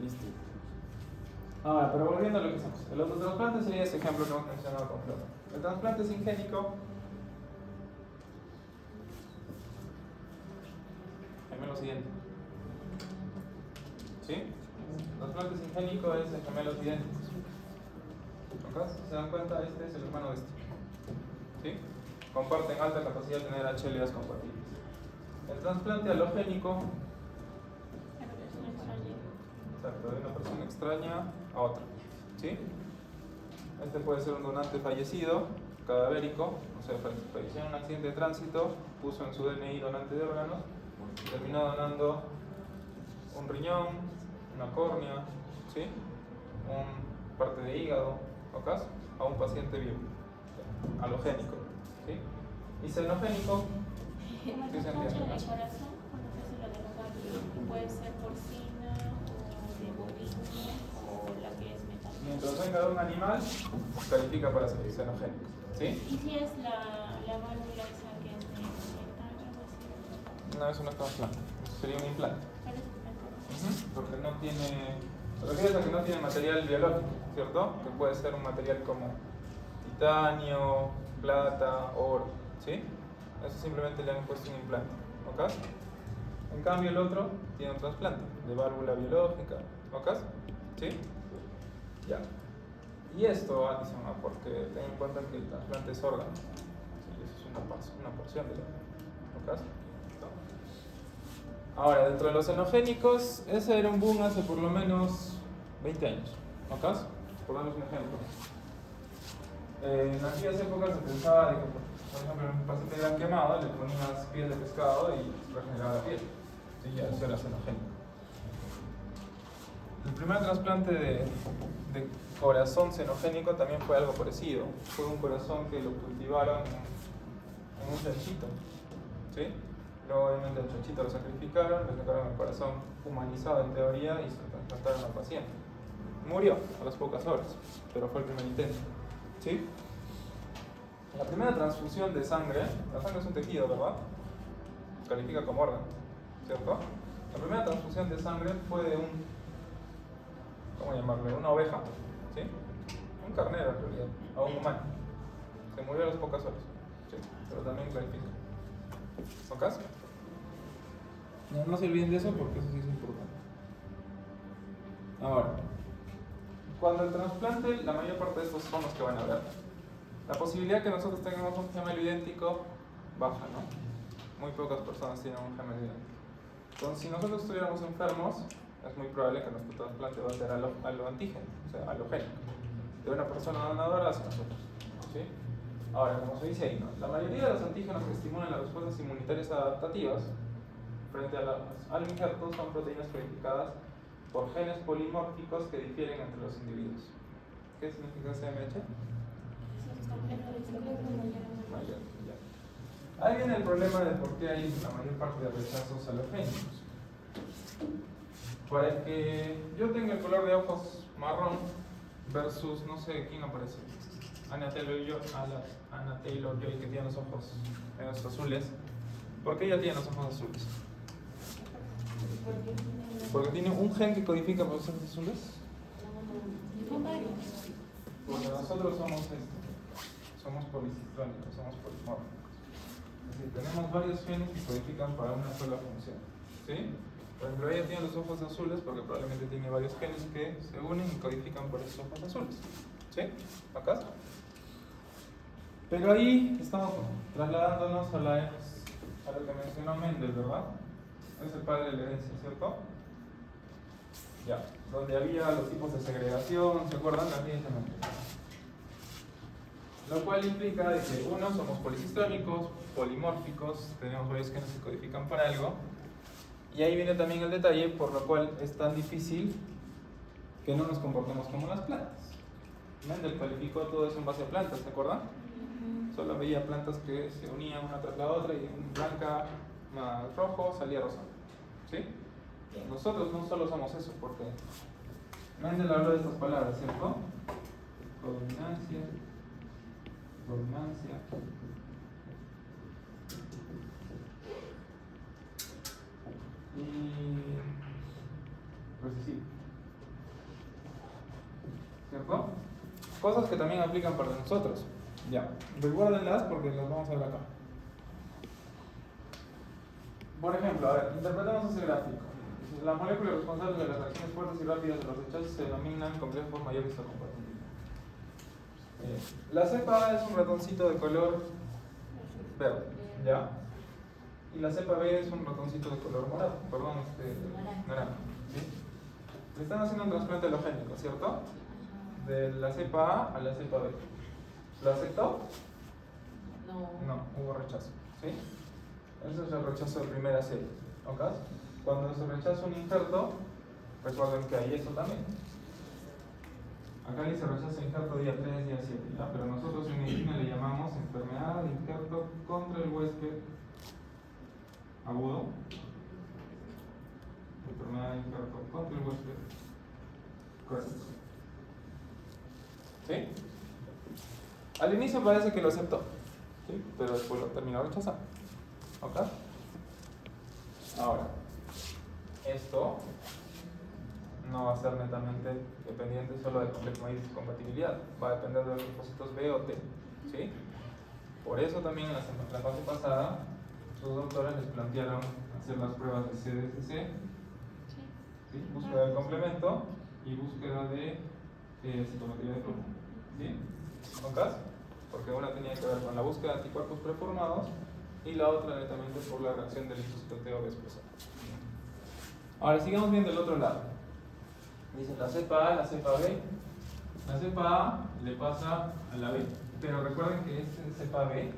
Listo. Ahora, pero volviendo a lo que hacemos. El autotrasplante sería ese ejemplo que hemos mencionado con Flor. El trasplante singénico. Gemelo siguiente. ¿Sí? El trasplante singénico es de gemelos idénticos. ¿Ok? Si se dan cuenta, este es el hermano de este. ¿Sí? Comparten alta capacidad de tener HLAs compatibles. El trasplante halogénico, exacto, de una persona extraña a otra. ¿Sí? Este puede ser un donante fallecido, cadavérico, o sea, falleció en un accidente de tránsito, puso en su DNI donante de órganos, terminó donando un riñón, una córnea, ¿sí? Un parte de hígado, ¿ok? A un paciente vivo. Halogénico, ¿sí? Y xenogénico, ¿qué se entiende? De corazón, cuando se hace lo de los órganos, puede ser porcina o de bovino o la que es metálica. Mientras venga de un animal, califica para ser xenogénico, ¿sí? ¿Y si es la válvula esa que es de inyectar algo así? No, eso no es trasplante, eso sería un implante. Parece Porque no tiene, se refiere a que no tiene material biológico, ¿cierto? Que puede ser un material como titanio, plata, oro, ¿sí? Eso simplemente le han puesto un implante, ¿ok? En cambio el otro tiene un trasplante de válvula biológica, ¿ok? ¿Sí? Ya. Y esto, Alison, ¿no? Porque ten en cuenta que el trasplante es órgano, ¿sí? Eso es una porción del órgano, ¿ok? Ahora, dentro de los xenogénicos, ese era un boom hace por lo menos 20 años, ¿ok? Por darles un ejemplo. En aquellas épocas se pensaba de que, por ejemplo, en un paciente gran quemado le ponías piel de pescado y regeneraba la piel. Sí, ya eso era xenogénico. El primer trasplante de corazón xenogénico también fue algo parecido. Fue un corazón que lo cultivaron en un chanchito, ¿sí? Luego obviamente el chanchito lo sacrificaron, le sacaron el corazón humanizado en teoría y se lo trasplantaron al paciente. Murió a las pocas horas, pero fue el primer intento. ¿Sí? La primera transfusión de sangre, la sangre es un tejido, ¿verdad? Califica como órgano, ¿cierto? La primera transfusión de sangre fue de ¿cómo llamarle? Una oveja, ¿sí? Un carnero en realidad, a un humano. Se murió a las pocas horas, ¿sí? Pero también clarifica. ¿Ok? No se olviden de eso porque eso sí es importante. Ahora, cuando el trasplante, la mayor parte de estos son los que van a ver. La posibilidad que nosotros tengamos un gemelo idéntico baja, ¿no? Muy pocas personas tienen un gemelo idéntico. Entonces, si nosotros estuviéramos enfermos, es muy probable que nuestro trasplante va a ser aloantígeno, o sea, halogénico, de una persona donadora hacia nosotros, ¿sí? Ahora, como se dice ahí, ¿no? La mayoría de los antígenos que estimulan las respuestas inmunitarias adaptativas frente a los injertos son proteínas codificadas por genes polimórficos que difieren entre los individuos. ¿Qué significa CMH? Mayor, ya. Ahí viene el problema de por qué hay la mayor parte de rechazos halogénicos. Para que yo tenga el color de ojos marrón versus, no sé, ¿quién aparece? Anna Taylor-Joy, que tiene los ojos medios azules. ¿Por qué ella tiene los ojos azules? ¿Porque tiene un gen que codifica para los ojos azules? Porque nosotros somos policitrónicos, somos polimórficos. Es decir, tenemos varios genes que codifican para una sola función, ¿sí? Por ejemplo, ella tiene los ojos azules porque probablemente tiene varios genes que se unen y codifican por esos ojos azules, ¿sí? ¿Acá? Pero ahí estamos trasladándonos a lo que mencionó Mendel, ¿verdad? Es el padre de la herencia, ¿cierto? Ya, donde había los tipos de segregación, ¿se acuerdan? Las leyes de Mendel. Lo cual implica de que uno, somos polisistémicos, polimórficos, tenemos varios genes que codifican para algo. Y ahí viene también el detalle por lo cual es tan difícil que no nos comportemos como las plantas. Mendel calificó todo eso en base a plantas, ¿se acuerdan? Solo veía plantas que se unían una tras la otra y en blanca más rojo salía rosa. ¿Sí? Nosotros no solo somos eso, porque Mendel habló de estas palabras, ¿cierto? Codominancia, dominancia, y recesivo. ¿Cierto? Cosas que también aplican para nosotros. Ya, recuérdenlas porque las vamos a ver acá. Por ejemplo, a ver, interpretemos ese gráfico. Las moléculas responsables de las reacciones fuertes y rápidas de los rechazos se denominan complejos mayores histocompatibles. La cepa A es un ratoncito de color verde, ¿ya? Y la cepa B es un ratoncito de color morado, perdón, naranja. ¿Sí? Le están haciendo un trasplante halogénico, ¿cierto? De la cepa A la cepa B. ¿Lo aceptó? No, hubo rechazo. ¿Sí? Ese es el rechazo de primera serie. ¿Ok? Cuando se rechaza un injerto, recuerden que hay eso también. Acá dice rechazo de injerto día 3, día 7, ¿ya? Pero nosotros en medicina le llamamos enfermedad de injerto contra el huésped agudo. Enfermedad de injerto contra el huésped crónico. ¿Sí? Al inicio parece que lo aceptó, ¿sí? Pero después lo terminó rechazando. ¿Ok? Ahora, esto no va a ser netamente dependiente solo del complejo de compatibilidad, va a depender de los linfocitos B o T. ¿Sí? Por eso también en la fase pasada, sus doctores les plantearon hacer las pruebas de CDCC, ¿sí? Búsqueda del complemento y búsqueda de citometría de flujo. ¿Sí? ¿Ok? Porque una tenía que ver con la búsqueda de anticuerpos preformados y la otra netamente por la reacción del linfocito T o B expresado. Ahora sigamos viendo el otro lado. Dicen la cepa A, la cepa B. La cepa A le pasa a la B, pero recuerden que este cepa B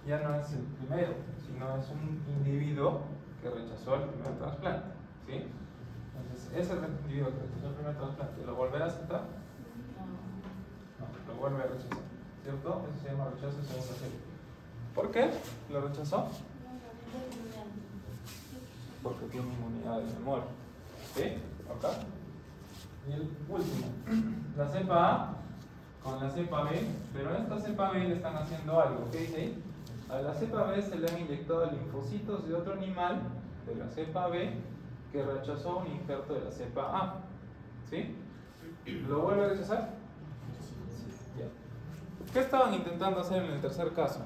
ya no es el primero, sino es un individuo que rechazó el primer trasplante. ¿Sí? Entonces, ese individuo que rechazó el primer trasplante, ¿lo volverá a aceptar? No, lo vuelve a rechazar. ¿Cierto? Eso se llama rechazo de segunda serie. ¿Por qué lo rechazó? Porque tiene inmunidad de memoria. ¿Sí? ¿Ok? Y el último, la cepa A con la cepa B, pero a esta cepa B le están haciendo algo. ¿Qué dice ahí? A la cepa B se le han inyectado linfocitos de otro animal de la cepa B que rechazó un injerto de la cepa A. ¿Sí? ¿Lo vuelve a rechazar? Ya. ¿Qué estaban intentando hacer en el tercer caso?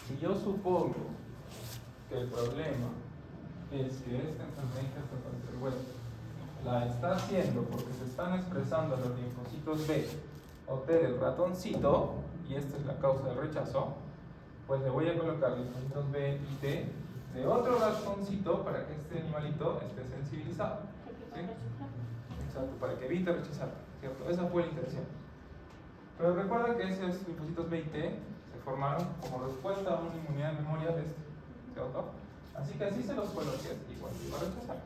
Si yo supongo que el problema es que esta enfermedad injerto contra el huésped la está haciendo porque se están expresando los linfocitos B o T del ratoncito, y esta es la causa del rechazo, pues le voy a colocar linfocitos B y T de otro ratoncito para que este animalito esté sensibilizado. ¿Sí? Exacto, para que evite rechazar, ¿cierto? Esa fue la intención. Pero recuerda que esos linfocitos B y T se formaron como respuesta a una inmunidad de memoria de este, ¿cierto? Así que así se los coloqué, igual iba a rechazar.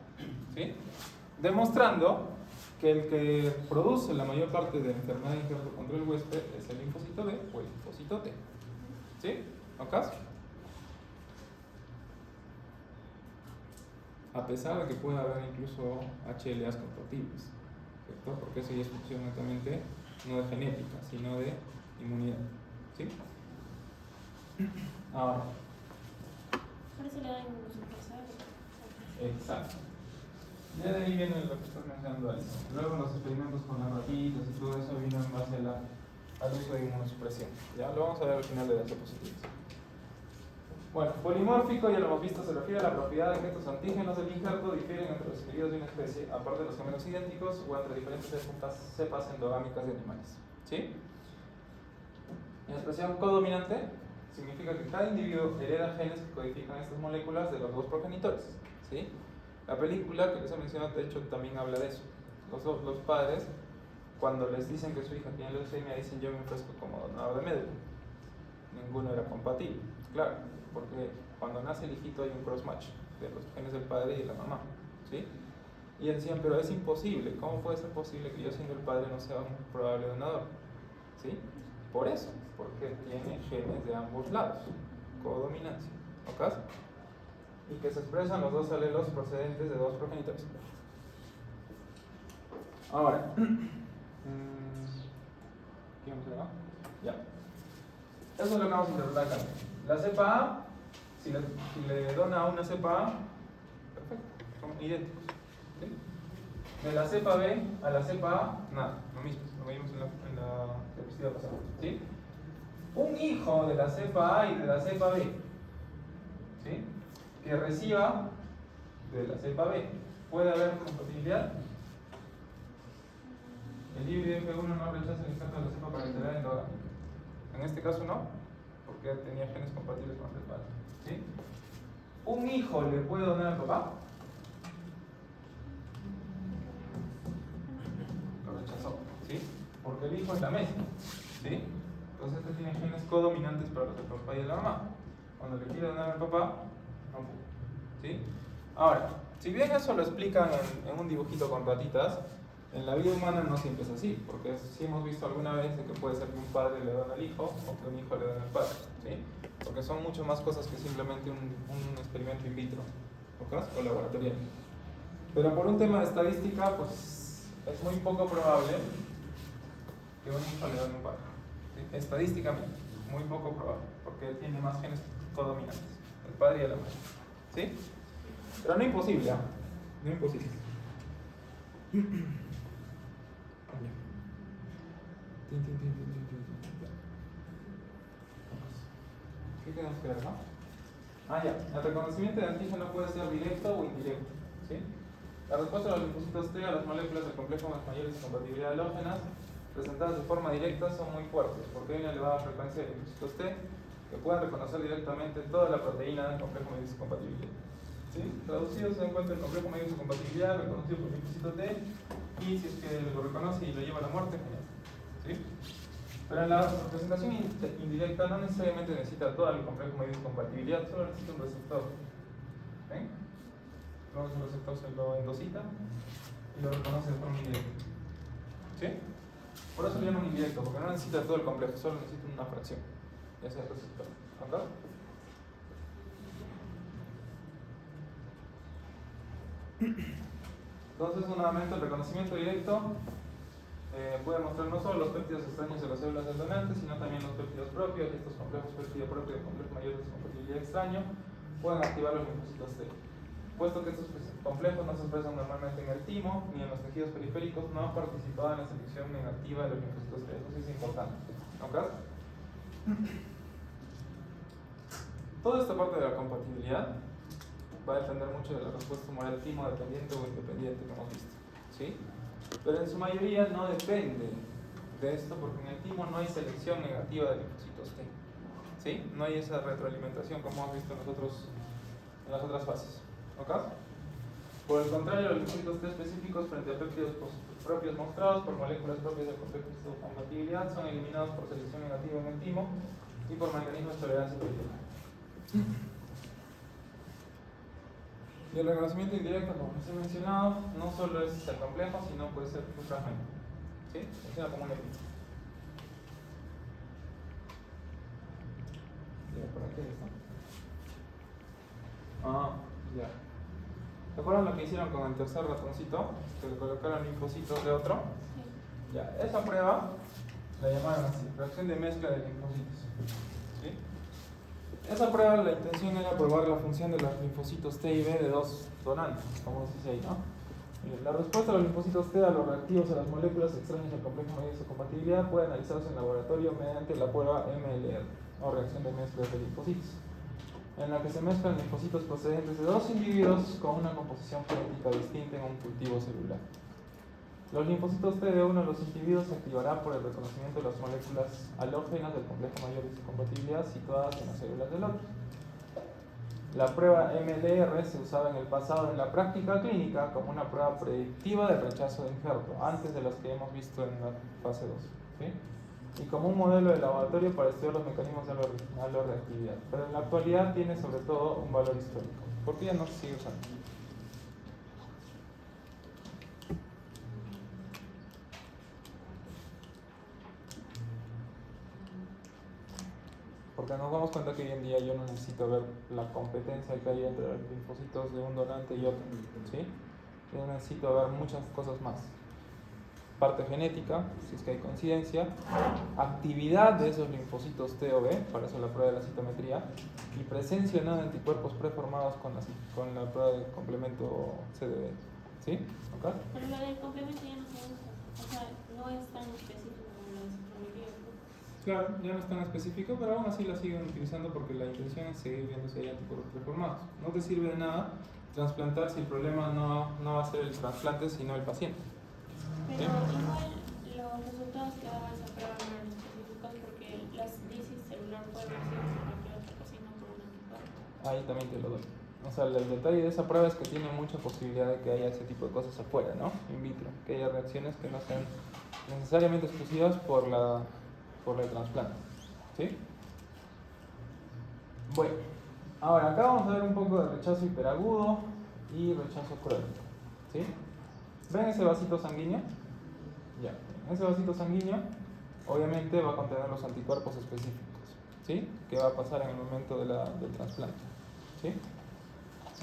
¿Sí? Demostrando que el que produce la mayor parte de la enfermedad de injerto contra el huésped es el linfocito B o el linfocito T. ¿Sí? ¿Ok? A pesar de que pueda haber incluso HLAs compatibles, ¿cierto? Porque eso ya es función netamente no de genética, sino de inmunidad. ¿Sí? Ahora. Por eso le dan inmunosupresor. Exacto. Ya de ahí viene lo que estás mencionando, Alice. Luego los experimentos con las ratitas y todo eso vino en base al uso de inmunosupresión. Ya lo vamos a ver al final de las diapositivas. Bueno, polimórfico, ya lo hemos visto, se refiere a la propiedad de que estos antígenos del injerto difieren entre los individuos de una especie, aparte de los gemelos idénticos o entre diferentes cepas endogámicas de animales. ¿Sí? La expresión codominante significa que cada individuo hereda genes que codifican estas moléculas de los dos progenitores. ¿Sí? La película que les he mencionado, de hecho, también habla de eso. Los padres cuando les dicen que su hija tiene leucemia, dicen yo me ofrezco como donador de médula. Ninguno era compatible, claro, porque cuando nace el hijito hay un cross-match de los genes del padre y de la mamá, ¿sí? Y decían, pero es imposible, ¿cómo puede ser posible que yo siendo el padre no sea un probable donador? ¿Sí? Por eso, porque tiene genes de ambos lados, codominancia, ¿ok? Y que se expresan los dos alelos procedentes de dos progenitores. Ahora, ¿qué vamos a ver? Ya. Eso es lo que vamos a interpretar acá. La cepa A, si le dona a una cepa A, perfecto, son idénticos. ¿Sí? De la cepa B a la cepa A, nada, lo mismo, lo vimos en la diapositiva pasada. ¿Sí? Un hijo de la cepa A y de la cepa B, ¿sí?, que reciba de la cepa B, ¿puede haber compatibilidad? El híbrido F1 no rechaza el injerto de la cepa parenteral endogámica. En este caso no, porque tenía genes compatibles con el padre. ¿Sí? ¿Un hijo le puede donar al papá? Lo rechazó, ¿sí? Porque el hijo es la mezcla, ¿sí? Entonces este tiene genes codominantes para los del papá y de la mamá. Cuando le quiere donar al papá, no pudo, ¿sí? Ahora, si bien eso lo explican en un dibujito con ratitas, en la vida humana no siempre es así, porque sí hemos visto alguna vez de que puede ser que un padre le dona al hijo o que un hijo le dona al padre, ¿sí? Porque son mucho más cosas que simplemente un experimento in vitro, ¿ok? O laboratorial. Pero por un tema de estadística, pues es muy poco probable que un hijo le done a un padre, ¿sí? Estadísticamente, muy poco probable, porque él tiene más genes codominantes, el padre y el madre, ¿sí? Pero no imposible, ¿eh? No imposible. ¿Qué tenemos que ver, no? Ah, ya. El reconocimiento de antígeno puede ser directo o indirecto, ¿sí? La respuesta de los linfocitos T a las moléculas del complejo más mayores de compatibilidad halógenas presentadas de forma directa son muy fuertes, porque hay una elevada frecuencia de linfocitos T que pueden reconocer directamente toda la proteína del complejo mayor de compatibilidad. ¿Sí? Traducido se encuentra el complejo mayor de compatibilidad reconocido por linfocito T, y si es que lo reconoce y lo lleva a la muerte, genial. ¿Sí? Pero en la representación indirecta no necesariamente necesita todo el complejo mayor de compatibilidad, solo necesita un receptor. ¿Ven? Luego ese receptor se lo endosita y lo reconoce de forma indirecta. ¿Sí? Por eso lo llaman indirecto, porque no necesita todo el complejo, solo necesita una fracción. Ese es el receptor. ¿Ok? Entonces, nuevamente, el reconocimiento directo puede mostrar no solo los péptidos extraños de las células del donante, sino también los péptidos propios. Estos complejos péptido propio y complejos mayores de compatibilidad extraño pueden activar los linfocitos T. Puesto que estos complejos no se expresan normalmente en el timo ni en los tejidos periféricos, no han participado en la selección negativa de los linfocitos T. Eso sí es importante. ¿Ok? Toda esta parte de la compatibilidad va a depender mucho de la respuesta humoral timo dependiente o independiente que hemos visto, ¿sí? Pero en su mayoría no depende de esto, porque en el timo no hay selección negativa de linfocitos T, ¿sí? No hay esa retroalimentación como hemos visto en las otras fases, ¿ok? Por el contrario, los linfocitos T específicos frente a péptidos propios mostrados por moléculas propias del complejo de compatibilidad son eliminados por selección negativa en el timo y por mecanismos de tolerancia periférica. Y el reconocimiento indirecto, como les he mencionado, no solo es el complejo, sino puede ser un fragmento. ¿Sí? Funciona como un epíteto. Ya, por aquí está. Ah, ya. ¿Se acuerdan lo que hicieron con el tercer ratoncito? Que le colocaron linfocitos de otro. Sí. Ya, esa prueba la llamaron así, reacción de mezcla de linfocitos. ¿Sí? Esa prueba, la intención era probar la función de los linfocitos T y B de dos donantes, como se dice ahí, ¿no? La respuesta de los linfocitos T a los reactivos a las moléculas extrañas al complejo mayor de compatibilidad puede analizarse en laboratorio mediante la prueba MLR, o reacción de mezcla de linfocitos, en la que se mezclan linfocitos procedentes de dos individuos con una composición genética distinta en un cultivo celular. Los linfocitos T de uno de los individuos se activarán por el reconocimiento de las moléculas halógenas del complejo mayor de compatibilidad situadas en las células del otro. La prueba MLR se usaba en el pasado en la práctica clínica como una prueba predictiva de rechazo de injerto, antes de las que hemos visto en la fase 2. ¿Sí? Y como un modelo de laboratorio para estudiar los mecanismos de la reactividad. Pero en la actualidad tiene sobre todo un valor histórico. ¿Por qué ya no se sigue usando? Porque nos damos cuenta que hoy en día yo no necesito ver la competencia que hay entre los linfocitos de un donante y otro, ¿sí? Yo necesito ver muchas cosas más. Parte genética, si es que hay coincidencia, actividad de esos linfocitos T o B, para eso la prueba de la citometría, y presencia o no de anticuerpos preformados con la prueba de complemento CDB, ¿sí? ¿Okay? Pero lo del complemento ya no se usa, o sea, no es tan específico como la citometría. Claro, ya no es tan específico, pero aún así la siguen utilizando porque la intención es seguir viendo si hay anticuerpos preformados. No te sirve de nada trasplantar si el problema no va a ser el trasplante, sino el paciente. Pero ¿Sí? igual los resultados que daba esa prueba no eran específicos porque las disis celular pueden ser cualquier otra cosa y no por un anticuerpo. Ahí también te lo doy. O sea, el detalle de esa prueba es que tiene mucha posibilidad de que haya ese tipo de cosas afuera, ¿no? In vitro, que haya reacciones que no sean necesariamente exclusivas por el trasplante. ¿Sí? Bueno, ahora acá vamos a ver un poco de rechazo hiperagudo y rechazo crónico. ¿Sí? ¿Ven ese vasito sanguíneo? Ya, ese vasito sanguíneo obviamente va a contener los anticuerpos específicos, ¿sí? Que va a pasar en el momento del trasplante, ¿sí?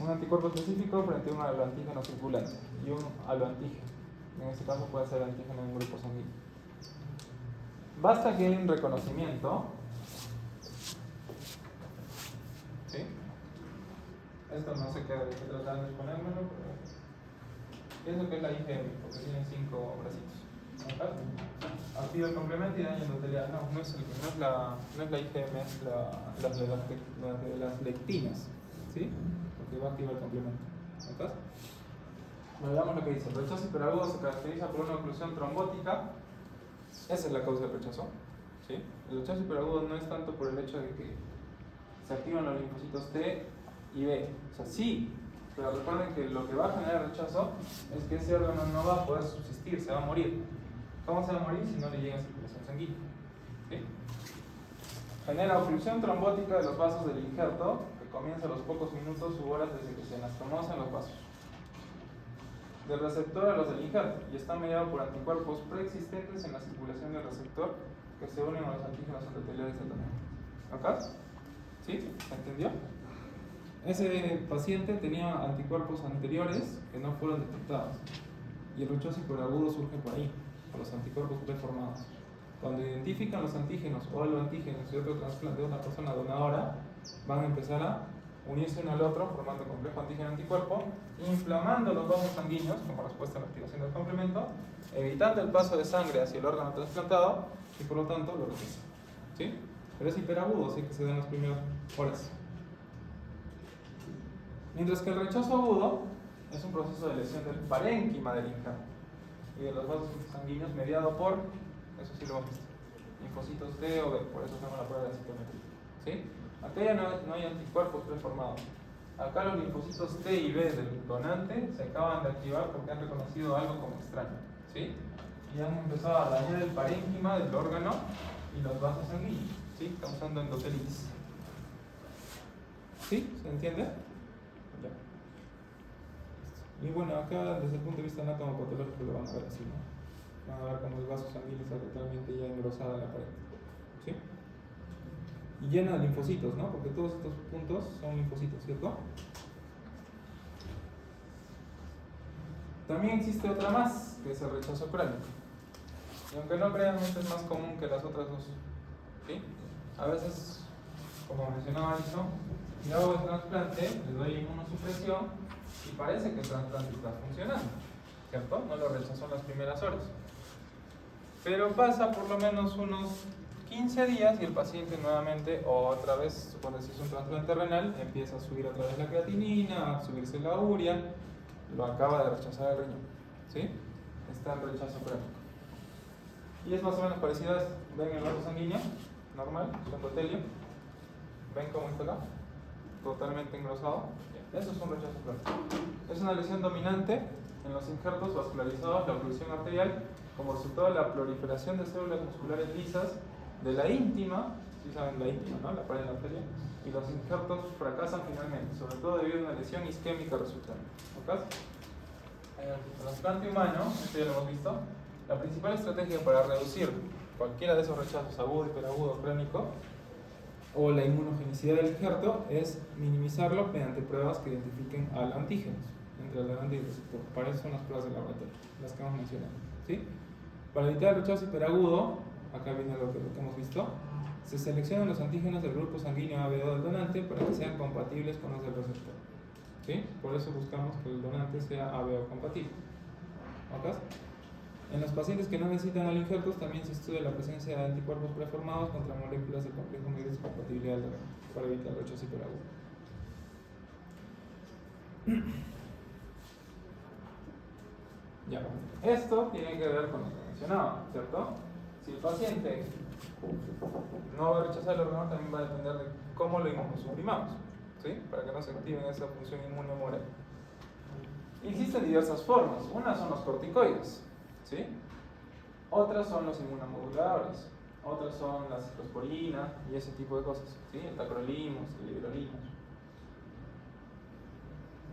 Un anticuerpo específico frente a un aloantígeno circulante y un aloantígeno. En este caso puede ser antígeno en un grupo sanguíneo. Basta que haya un reconocimiento, ¿sí? Esto no sé qué tratan de ponérmelo, pero pienso que es la IgM, porque tiene 5 bracitos. ¿Okay? Activa el complemento y daña endotelial. No es la IgM, es la de las lectinas, ¿sí? Porque va a activar el complemento. ¿Okay? Veamos lo que dice. El rechazo hiperagudo se caracteriza por una oclusión trombótica. Esa es la causa del rechazo, ¿sí? El rechazo hiperagudo no es tanto por el hecho de que se activan los linfocitos T y B. O sea, sí, pero recuerden que lo que va a generar rechazo es que ese órgano no va a poder subsistir, se va a morir. ¿Cómo se va a morir si no le llega circulación sanguínea? ¿Sí? Genera oclusión trombótica de los vasos del injerto, que comienza a los pocos minutos u horas desde que se anastomozan los vasos. Del receptor a los del injerto, y está mediado por anticuerpos preexistentes en la circulación del receptor que se unen a los antígenos endoteliales del donante. ¿Ok? ¿Sí? ¿Se entendió? Ese paciente tenía anticuerpos anteriores que no fueron detectados, y el rechazo hiperagudo surge por ahí, por los anticuerpos preformados. Cuando identifican los antígenos o aloantígenos de otro trasplante de una persona donadora, van a empezar a unirse uno al otro, formando complejo antígeno-anticuerpo, inflamando los vasos sanguíneos como respuesta a la activación del complemento, evitando el paso de sangre hacia el órgano trasplantado y por lo tanto lo rechaza. ¿Sí? Pero es hiperagudo, así que se da en las primeras horas. Mientras que el rechazo agudo es un proceso de lesión del parénquima del injerto y de los vasos sanguíneos mediado por, eso sí lo hemos visto, linfocitos T o B, por eso se llama la prueba de citometría. ¿Sí? Acá ya no hay anticuerpos preformados. Acá los linfocitos T y B del donante se acaban de activar porque han reconocido algo como extraño, ¿sí? Y han empezado a dañar el parénquima del órgano y los vasos sanguíneos, ¿sí? Causando endotelitis. ¿Sí? ¿Se entiende? Ya. Y bueno, acá desde el punto de vista anatomopatológico lo van a ver así, ¿no? Van a ver como el vaso sanguíneo está totalmente ya engrosado en la pared, ¿sí? Y llena de linfocitos, ¿no? Porque todos estos puntos son linfocitos, ¿cierto? También existe otra más, que es el rechazo crónico. Y aunque no crean, esta es más común que las otras dos. ¿Sí? A veces, como mencionaba Alison, yo hago el trasplante, le doy inmunosupresión y parece que el trasplante está funcionando, ¿cierto? No lo rechazó en las primeras horas. Pero pasa por lo menos unos 15 días y el paciente nuevamente, otra vez, cuando se hizo un trasplante renal, empieza a subir otra vez la creatinina, a subirse la urea, lo acaba de rechazar el riñón, ¿sí? Está en rechazo crónico. Y es más o menos parecido a esto. ¿Ven el vaso sanguíneo? Normal, su endotelio. ¿Ven cómo está acá? totalmente engrosado. Eso es un rechazo crónico. Es una lesión dominante en los injertos vascularizados, la oclusión arterial, como resultado de la proliferación de células musculares lisas de la íntima, si saben la íntima, ¿no? La pared de la arteria, y los injertos fracasan finalmente, sobre todo debido a una lesión isquémica resultante. ¿Ok? En el trasplante humano, esto ya lo hemos visto, la principal estrategia para reducir cualquiera de esos rechazos, agudo, hiperagudo, crónico, o la inmunogenicidad del injerto, es minimizarlo mediante pruebas que identifiquen al antígenos entre el donante y el receptor. Para eso son las pruebas de laboratorio, las que hemos mencionado, ¿sí? Para evitar el rechazo hiperagudo, acá viene lo que hemos visto, se seleccionan los antígenos del grupo sanguíneo ABO del donante para que sean compatibles con los del receptor, ¿sí? Por eso buscamos que el donante sea ABO compatible. ¿Ok? En los pacientes que no necesitan al injerto también se estudia la presencia de anticuerpos preformados contra moléculas de complejo medio de compatibilidad para evitar el rechazo hiperagudo. Ya, esto tiene que ver con lo que mencionaba, ¿cierto? Si el paciente no va a rechazar el órgano, también va a depender de cómo lo inmunosuprimamos, ¿sí? Para que no se active esa función inmunomoral. Existen diversas formas. Unas son los corticoides, ¿sí? Otras son los inmunomoduladores, otras son la ciclosporina y ese tipo de cosas, ¿sí? El tacrolimus, el librolimus.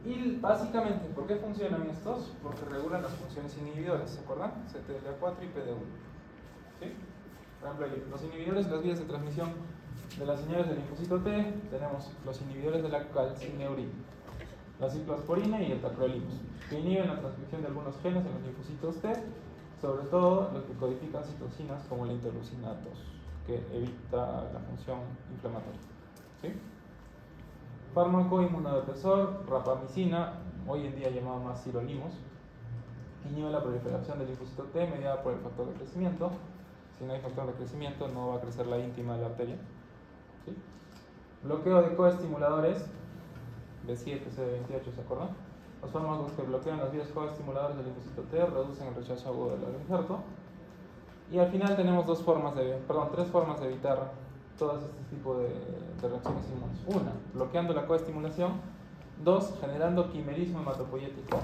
Y básicamente, ¿por qué funcionan estos? Porque regulan las funciones inhibidoras, ¿se acuerdan? CTLA4 y PD1, ¿sí? Por ejemplo, ahí, los inhibidores de las vías de transmisión de las señales del linfocito T, tenemos los inhibidores de la calcineurina, la ciclosporina y el tacrolimus, que inhiben la transcripción de algunos genes en los linfocitos T, sobre todo los que codifican citocinas como la interleucina 2, que evita la función inflamatoria, ¿sí? Fármaco inmunodepresor, rapamicina, hoy en día llamado más sirolimus, inhibe la proliferación del linfocito T mediada por el factor de crecimiento. Si no hay factor de crecimiento, no va a crecer la íntima de la arteria, ¿sí? Bloqueo de coestimuladores, B7, CD28, ¿se acuerdan? Los fármacos que bloquean las vías coestimuladores del linfocito T reducen el rechazo agudo del injerto. Y al final tenemos tres formas de evitar todos estos tipos de reacciones inmunes. Una, bloqueando la coestimulación. Dos, generando quimerismo hematopoyético.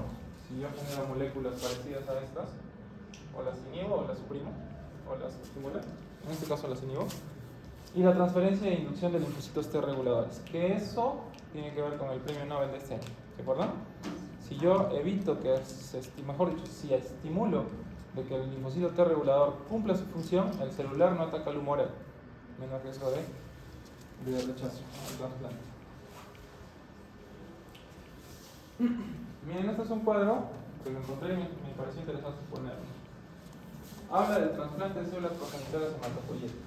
Si yo genero moléculas parecidas a estas, o las inhibo o las suprimo, o las estimulo, en este caso las inhibo. Y la transferencia e inducción de linfocitos T reguladores, que eso tiene que ver con el premio Nobel de este año, ¿se acuerdan? Si yo evito que mejor dicho, si estimulo de que el linfocito T regulador cumpla su función, el celular no ataca al humoral, menos riesgo de rechazo al trasplante. Miren, este es un cuadro que lo encontré y me pareció interesante ponerlo. Habla del trasplante de células progenitoras hematopoyéticas,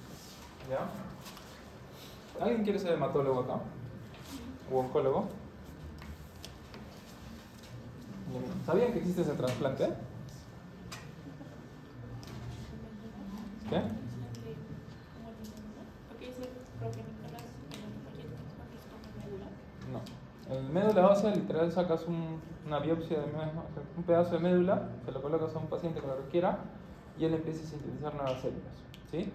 ¿ya? ¿Alguien quiere ser hematólogo acá? ¿O oncólogo? ¿Sabían que existe ese trasplante? ¿Qué? No. En médula ósea, literal, sacas una biopsia de un pedazo de médula, se lo colocas a un paciente que lo requiera y él empieza a sintetizar nuevas células, ¿sí?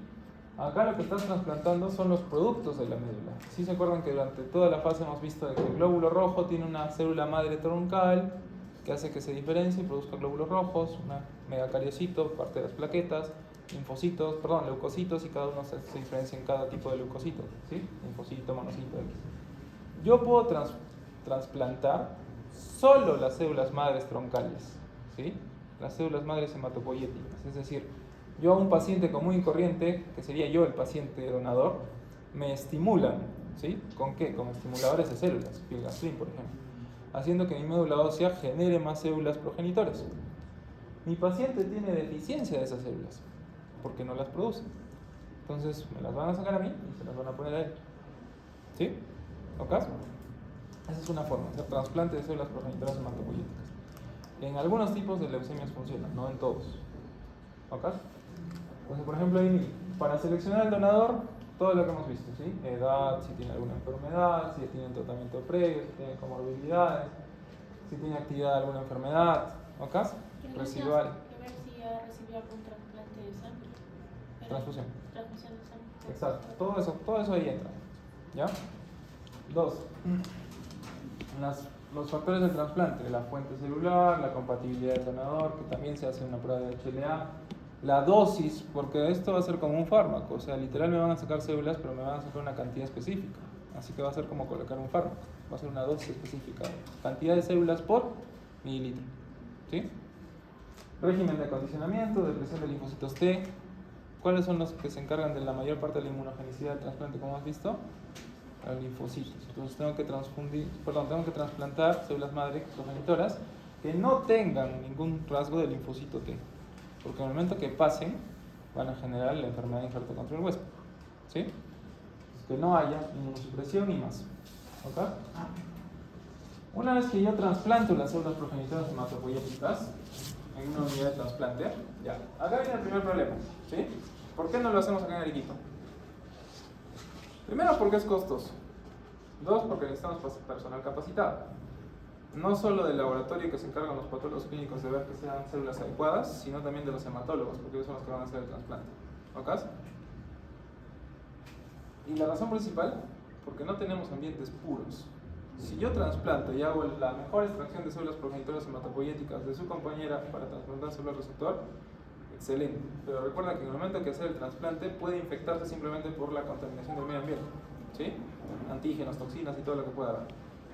Acá lo que estás trasplantando son los productos de la médula. ¿Sí se acuerdan que durante toda la fase hemos visto de que el glóbulo rojo tiene una célula madre troncal que hace que se diferencie y produzca glóbulos rojos, una megacariocito, parte de las plaquetas, leucocitos, y cada uno se diferencia en cada tipo de leucocito, ¿sí? Linfocito, monocito, X. Yo puedo trasplantar solo las células madres troncales, ¿sí? Las células madres hematopoyéticas, es decir, yo a un paciente común y corriente, que sería yo el paciente donador, me estimulan, ¿sí? ¿Con qué? Con estimuladores de células, filgastrin, por ejemplo, haciendo que mi médula ósea genere más células progenitoras. Mi paciente tiene deficiencia de esas células, porque no las produce. Entonces me las van a sacar a mí y se las van a poner a él, ¿sí? ¿Ok? Esa es una forma, hacer trasplante de células progenitoras hematopoyéticas. En algunos tipos de leucemias funciona, no en todos. ¿Ok? Entonces, por ejemplo, ahí, para seleccionar el donador, todo lo que hemos visto, ¿sí? Edad, si tiene alguna enfermedad, si tiene un tratamiento previo, si tiene comorbilidades, si tiene actividad de alguna enfermedad, ¿ok? Residual. Que ver si ha recibido algún trasplante de sangre. Transfusión. Transfusión de sangre. Exacto, todo eso ahí entra, ¿ya? 2. Los factores del trasplante, la fuente celular, la compatibilidad del donador, que también se hace una prueba de HLA, la dosis, porque esto va a ser como un fármaco, o sea, literal me van a sacar células, pero me van a sacar una cantidad específica, así que va a ser como colocar un fármaco, va a ser una dosis específica, cantidad de células por mililitro, ¿sí? Régimen de acondicionamiento, depresión de linfocitos T. ¿Cuáles son los que se encargan de la mayor parte de la inmunogenicidad del trasplante, como has visto? Los linfocitos. Entonces tengo que trasplantar células madre progenitoras que no tengan ningún rasgo de linfocito T, porque en el momento que pasen van a generar la enfermedad de infarto contra el huésped, ¿sí? Que no haya inmunosupresión y más, ¿ok? Una vez que yo trasplanto las células progenitoras hematopoyéticas en una unidad de trasplante, ya, acá viene el primer problema, ¿sí? ¿Por qué no lo hacemos acá en Arequipa? Primero, porque es costoso. 2, porque necesitamos personal capacitado. No solo del laboratorio que se encargan los patólogos clínicos de ver que sean células adecuadas, sino también de los hematólogos, porque ellos son los que van a hacer el trasplante. ¿Ok? Y la razón principal, porque no tenemos ambientes puros. Si yo trasplanto y hago la mejor extracción de células progenitoras hematopoyéticas de su compañera para trasplantar células receptor, excelente. Pero recuerda que en el momento que hacer el trasplante puede infectarse simplemente por la contaminación del medio ambiente, ¿sí? Antígenos, toxinas y todo lo que pueda haber.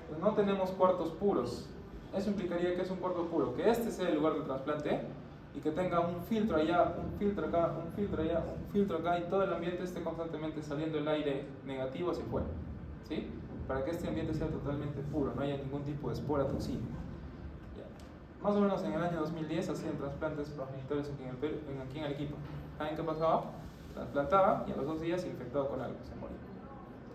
Pues no tenemos cuartos puros. Eso implicaría que es un cuarto puro, que este sea el lugar del trasplante y que tenga un filtro allá, un filtro acá, un filtro allá, un filtro acá, y todo el ambiente esté constantemente saliendo el aire negativo hacia afuera, ¿sí? Para que este ambiente sea totalmente puro, no haya ningún tipo de espora toxina. Ya. Más o menos en el año 2010 hacían trasplantes progenitores aquí en Arequipa. ¿Saben qué pasaba? Trasplantaba y a los 2 días infectado con algo, se moría,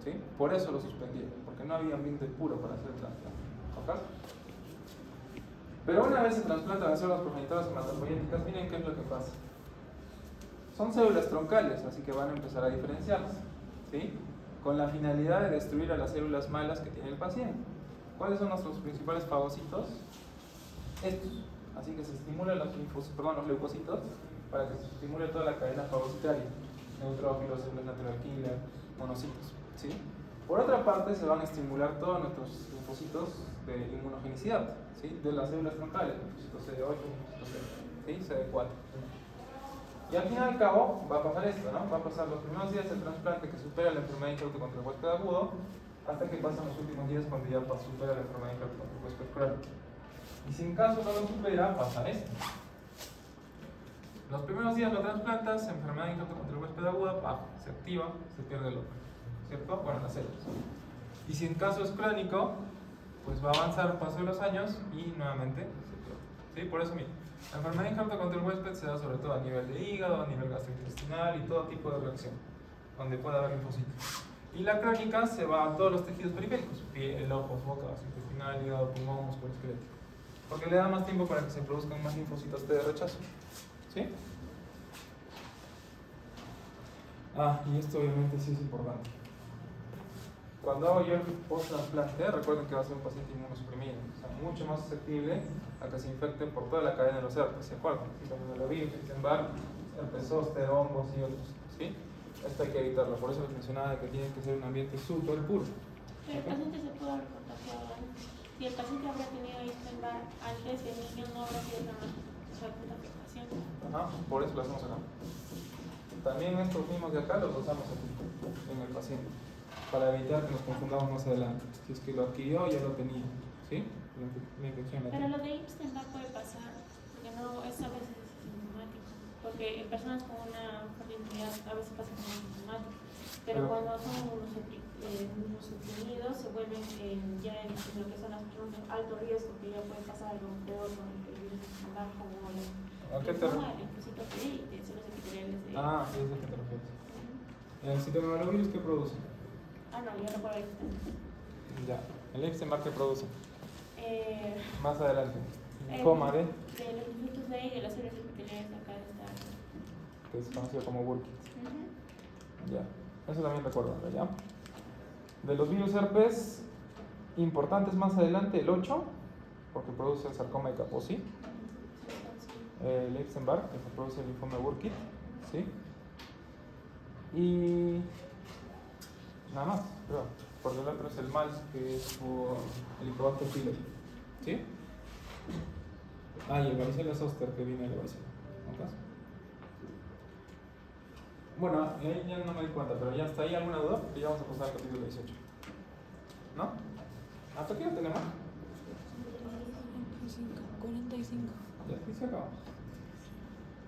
¿sí? Por eso lo suspendieron, porque no había ambiente puro para hacer el trasplante, ¿ok? Pero una vez se trasplantan las células progenitoras hematopoyéticas, miren qué es lo que pasa. Son células troncales, así que van a empezar a diferenciarse, ¿sí? Con la finalidad de destruir a las células malas que tiene el paciente. ¿Cuáles son nuestros principales fagocitos? Estos. Así que se estimulan los leucocitos para que se estimule toda la cadena fagocitaria. Neutrófilos, células natural killer, monocitos, ¿sí? Por otra parte, se van a estimular todos nuestros linfocitos de inmunogenicidad, ¿sí? De las células troncales, linfocitos CD8, linfocitos ¿sí? CD4. Y al fin y al cabo va a pasar esto, ¿no? Va a pasar los primeros días del trasplante que supera la enfermedad de infarto contra el huésped agudo, hasta que pasan los últimos días cuando ya supera la enfermedad de infarto contra el huésped crónico. Y si en caso no lo supera, pasa esto. Los primeros días lo trasplantas, enfermedad de infarto contra el huésped agudo, se activa, se pierde el otro, ¿cierto? Bueno, las células. Y si en caso es crónico, pues va a avanzar paso de los años y nuevamente se pierde, ¿sí? Por eso mismo. La enfermedad de infarto contra el huésped se da sobre todo a nivel de hígado, a nivel gastrointestinal y todo tipo de reacción, donde puede haber linfocitos. Y la crónica se va a todos los tejidos periféricos, piel, ojos, boca, gastrointestinal, hígado, pulmón, músculo esquelético. Porque le da más tiempo para que se produzcan más linfocitos T de rechazo, ¿sí? Y esto obviamente sí es importante. Cuando hago yo el post-trasplante, recuerden que va a ser un paciente inmunosuprimido, o sea, mucho más susceptible a que se infecte por toda la cadena de los herpes, ¿se acuerdan? Cuando lo vi, Epstein-Barr, herpes zóster, hongos y otros, ¿sí? Esto hay que evitarlo, por eso les mencionaba que tiene que ser un ambiente súper puro. Pero el paciente se pudo haber contagiado antes. Si el paciente habrá tenido Epstein-Barr antes, el niño no habrá sido tan segunda afectación. Por eso lo hacemos acá. También estos mismos de acá los usamos aquí, en el paciente, para evitar que nos confundamos más adelante. Si es que lo adquirió, ya lo tenía, ¿sí? La infección la Pero tiene. lo de Epstein-Barr puede pasar, porque no es a veces sintomático. Porque en personas con una fertilidad a veces pasa como sintomático. Pero cuando son inmunosuprimidos se vuelven ya en lo que son las personas de alto riesgo, que ya puede pasar algo peor con el virus Epstein-Barr, como ¿A qué te refieres? el linfocito T y de células epiteliales de... Sí, es a qué te refieres. ¿El citomegalovirus qué produce? No, yo no puedo ver. Ya. ¿El Epstein-Barr qué produce? Más adelante. De Linfoma de, los linfocitos D y de las células epiteliales de acá de esta área. que es conocido como Burkitt. Ya. Eso también recuerdo, ¿ya? De los virus herpes importantes más adelante, el 8, porque produce el sarcoma de Kaposi. El Epstein-Barr, que se produce el linfoma de Burkitt, ¿sí? Y nada más, creo. porque el otro es el MALS, que es por Helicobacter pylori. ¿Sí? Ah, y el varicela zoster que viene de la varicela. ¿Ok? Bueno, ahí ya no me di cuenta, pero ya está ahí alguna duda, porque ya vamos a pasar al capítulo 18. ¿No? ¿Hasta aquí lo tenemos? 45. Ya, aquí se acaba.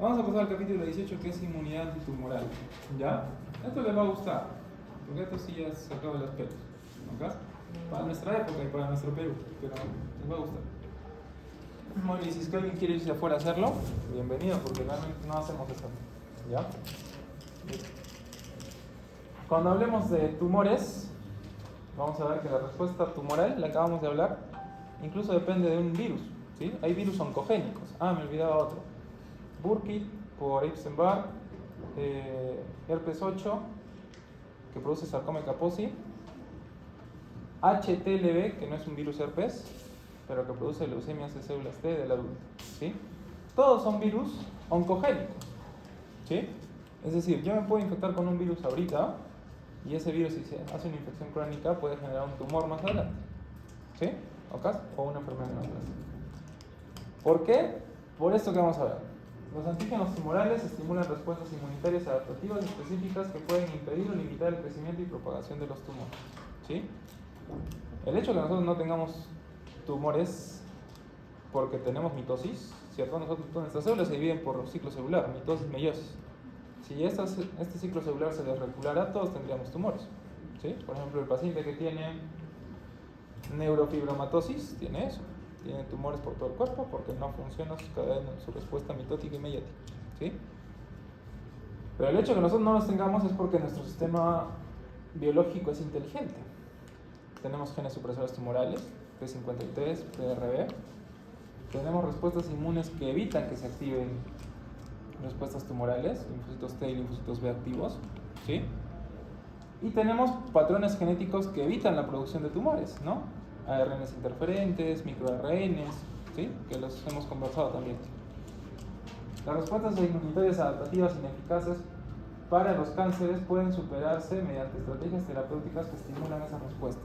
Vamos a pasar al capítulo 18, que es inmunidad antitumoral. ¿Ya? Esto les va a gustar, porque esto sí ya es sacado de los pelos. ¿Ok? Para nuestra época y para nuestro Perú, pero les va a gustar. Bueno, y si es que alguien quiere irse afuera a hacerlo, bienvenido, porque realmente no hacemos esto. ¿Ya? Cuando hablemos de tumores, vamos a ver que la respuesta tumoral, la acabamos de hablar, incluso depende de un virus. ¿Sí? Hay virus oncogénicos. Ah, me olvidaba otro. Burkitt por Epstein-Barr, herpes 8, que produce sarcoma Kaposi, HTLV, que no es un virus herpes, pero que produce leucemias de células T del adulto. ¿Sí? Todos son virus oncogénicos. ¿Sí? Es decir, yo me puedo infectar con un virus ahorita, y ese virus, si se hace una infección crónica, puede generar un tumor más adelante. ¿Sí? O una enfermedad neoplásica. ¿Por qué? Por esto que vamos a ver. Los antígenos tumorales estimulan respuestas inmunitarias adaptativas específicas que pueden impedir o limitar el crecimiento y propagación de los tumores. ¿Sí? El hecho de que nosotros no tengamos tumores porque tenemos mitosis, ¿cierto? Nuestras células se dividen por ciclo celular, mitosis, meiosis. Si este ciclo celular se desregulara, todos tendríamos tumores. ¿Sí? Por ejemplo, el paciente que tiene neurofibromatosis tiene eso. Tiene tumores por todo el cuerpo porque no funciona su respuesta mitótica y mediática. ¿Sí? Pero el hecho de que nosotros no los tengamos es porque nuestro sistema biológico es inteligente. Tenemos genes supresores tumorales, P53, PRB. Tenemos respuestas inmunes que evitan que se activen respuestas tumorales, linfocitos T y linfocitos B activos. ¿Sí? Y tenemos patrones genéticos que evitan la producción de tumores, ¿no? ARNs interferentes, microARNs, ¿sí? Que los hemos conversado también. Las respuestas inmunitarias adaptativas ineficaces para los cánceres pueden superarse mediante estrategias terapéuticas que estimulan esa respuesta.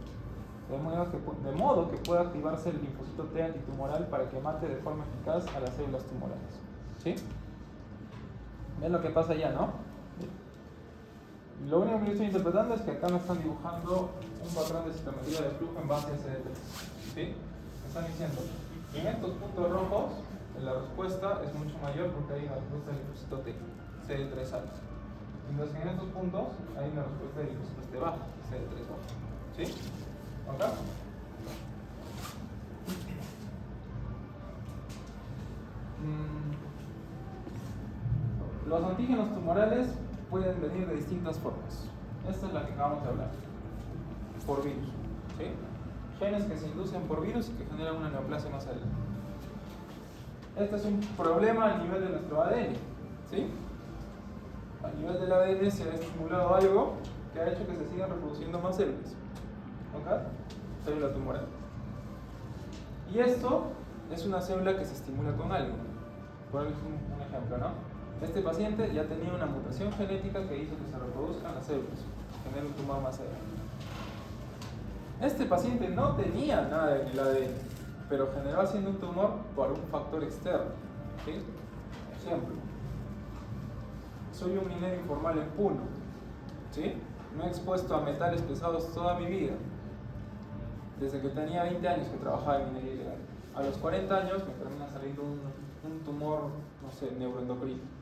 De modo que pueda activarse el linfocito T antitumoral para que mate de forma eficaz a las células tumorales. ¿Sí? ¿Ven lo que pasa allá, no? Lo único que yo estoy interpretando es que acá me están dibujando un patrón de citometría de flujo en base a CD3. ¿Sí? Me están diciendo, en estos puntos rojos, la respuesta es mucho mayor porque hay una respuesta del linfocito T, CD3 alto. Mientras que en estos puntos hay una respuesta del linfocito T bajo, CD3 bajo. ¿Sí? ¿Acá? Los antígenos tumorales pueden venir de distintas formas. Esta es la que acabamos de hablar. Por virus. ¿Sí? Genes que se inducen por virus y que generan una neoplasia más adelante. Este es un problema a nivel de nuestro ADN. ¿Sí? A nivel del ADN se ha estimulado algo que ha hecho que se sigan reproduciendo más células. ¿Ok? Célula tumoral. Y esto es una célula que se estimula con algo. Por un ejemplo, ¿no? Este paciente ya tenía una mutación genética que hizo que se reproduzcan las células, genera un tumor más adelante. Este paciente no tenía nada en el ADN, pero generó haciendo un tumor por un factor externo. ¿Sí? Ejemplo. Soy un minero informal en Puno. ¿Sí? Me he expuesto a metales pesados toda mi vida. Desde que tenía 20 años que trabajaba en minería ilegal. A los 40 años me termina saliendo un tumor, no sé, neuroendocrino.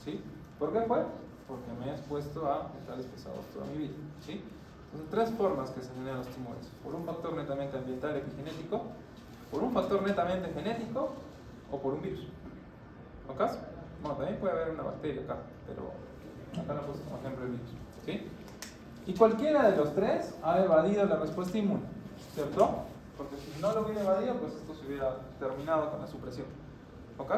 ¿Sí? ¿Por qué fue? Porque me he expuesto a metales pesados toda mi vida. ¿Sí? Entonces, tres formas que se generan los tumores. Por un factor netamente ambiental epigenético, por un factor netamente genético o por un virus. ¿Ok? Bueno, también puede haber una bacteria acá, pero acá lo puse como ejemplo el virus. ¿Sí? Y cualquiera de los tres ha evadido la respuesta inmune, ¿cierto? Porque si no lo hubiera evadido, pues esto se hubiera terminado con la supresión. ¿Ok?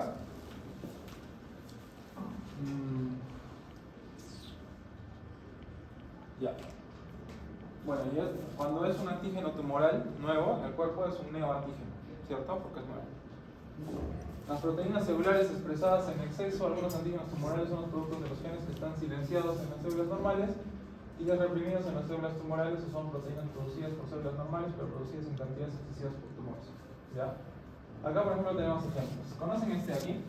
Ya. Bueno, y cuando es un antígeno tumoral nuevo en el cuerpo es un neoantígeno, ¿cierto? Porque es nuevo. Las proteínas celulares expresadas en exceso, algunos antígenos tumorales son los productos de los genes que están silenciados en las células normales Ligas reprimidas en las células tumorales son proteínas producidas por células normales, pero producidas en cantidades excesivas por tumores. ¿Ya? Acá, por ejemplo, tenemos ejemplos. ¿Conocen este aquí?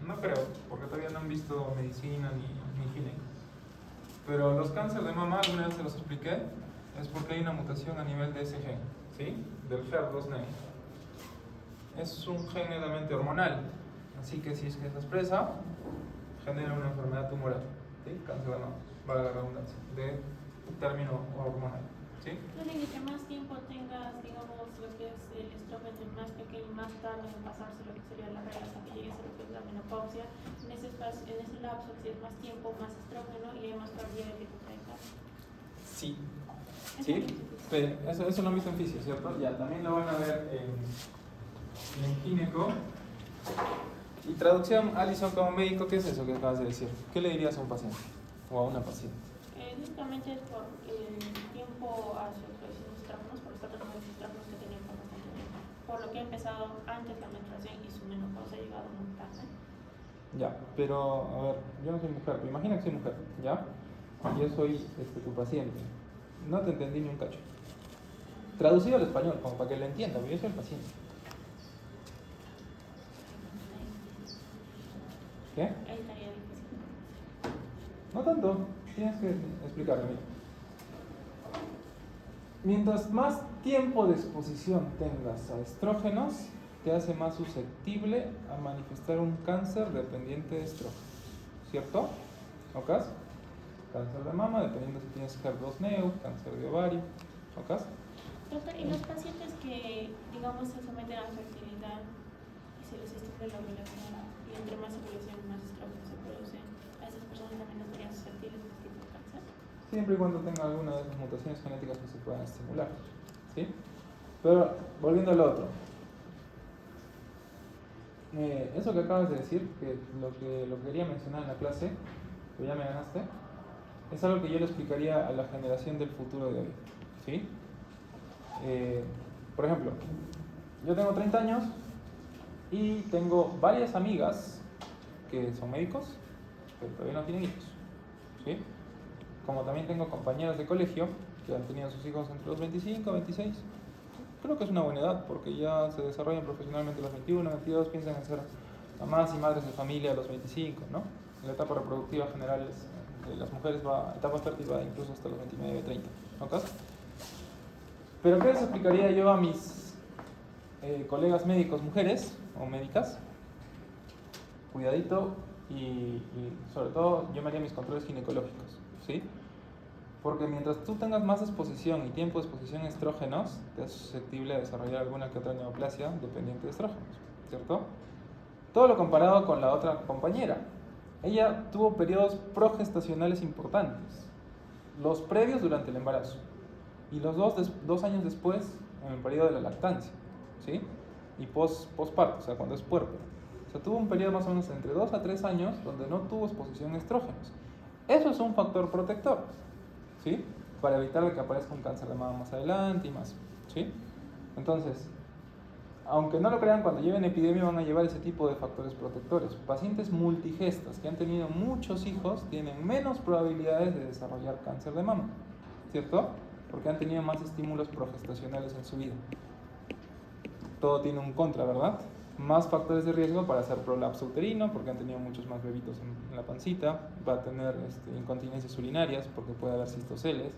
No creo, porque todavía no han visto medicina ni gineco. Pero los cánceres de mama, alguna vez se los expliqué, es porque hay una mutación a nivel de ese gen, ¿sí? Del HER2-NEM. Es un gen netamente hormonal, así que si es que se expresa, genera una enfermedad tumoral, ¿sí? Cáncer de mama, valga la redundancia, de término hormonal, ¿sí? Entonces, que más tiempo tengas, digamos, lo que es el estrógeno más pequeño y más tarde en pasarse lo que sería la regla hasta que llegues a lo que es la menopausia, en ese lapso, si es más tiempo, más estrógeno y hay más probabilidad de que te traigas. Sí. ¿Sí? Eso lo han visto en fisio, ¿cierto? Ya, también lo van a ver en gineco. Y traducción, Alison, como médico, ¿qué es eso que acabas de decir? ¿Qué le dirías a un paciente o a una paciente? Básicamente es por el tiempo a su producción de estrógenos, por los tratamientos de estrógenos que tenían por bastante tiempo. Por lo que ha empezado antes la menstruación y su menopausia ha llegado muy tarde. Ya, pero a ver, yo no soy mujer, pero imagina que soy mujer, ¿ya? Yo soy tu paciente. No te entendí ni un cacho. Traducido al español, como para que lo entienda, porque yo soy el paciente. ¿Qué? Ahí estaría difícil. No tanto, tienes que explicarme. Mira. Mientras más tiempo de exposición tengas a estrógenos, te hace más susceptible a manifestar un cáncer dependiente de estrógenos, ¿cierto? ¿Ok? Cáncer de mama, dependiendo si tienes HER2-neu, cáncer de ovario, ¿ok? Doctor, y los pacientes que, digamos, se someten a fertilidad y se les estimula la ovulación, y entre más ovulación, más estrógenos se producen, ¿a esas personas también no serían susceptibles de este tipo de cáncer? Siempre y cuando tenga alguna de esas mutaciones genéticas que se puedan estimular, ¿sí? Pero, volviendo al otro. Eso que acabas de decir, que lo que quería mencionar en la clase, que ya me ganaste, es algo que yo le explicaría a la generación del futuro de hoy, ¿sí? Por ejemplo, yo tengo 30 años y tengo varias amigas que son médicos, pero todavía no tienen hijos, ¿sí? Como también tengo compañeras de colegio que han tenido sus hijos entre los 25 y 26. Creo que es una buena edad porque ya se desarrollan profesionalmente a los 21, 22, piensan en ser mamás y madres de familia a los 25, ¿no? La etapa reproductiva general de las mujeres etapa fértil va incluso hasta los 29, 30, ¿ok? Pero ¿qué les explicaría yo a mis colegas médicos mujeres o médicas? Cuidadito y sobre todo yo me haría mis controles ginecológicos, ¿sí? Porque mientras tú tengas más exposición y tiempo de exposición a estrógenos, te es susceptible a desarrollar alguna que otra neoplasia dependiente de estrógenos, ¿cierto? Todo lo comparado con la otra compañera. Ella tuvo periodos progestacionales importantes, los previos durante el embarazo y los dos años después en el periodo de la lactancia, ¿sí? Y postparto, o sea, cuando es puérpero. O sea, tuvo un periodo más o menos entre 2 a 3 años donde no tuvo exposición a estrógenos. Eso es un factor protector, ¿sí? Para evitar que aparezca un cáncer de mama más adelante y más, ¿sí? Entonces, aunque no lo crean, cuando lleven epidemia van a llevar ese tipo de factores protectores. Pacientes multigestas que han tenido muchos hijos tienen menos probabilidades de desarrollar cáncer de mama, ¿cierto? Porque han tenido más estímulos progestacionales en su vida. Todo tiene un contra, ¿verdad? Más factores de riesgo para hacer prolapso uterino, porque han tenido muchos más bebitos en la pancita. Va a tener incontinencias urinarias, porque puede haber cistoceles.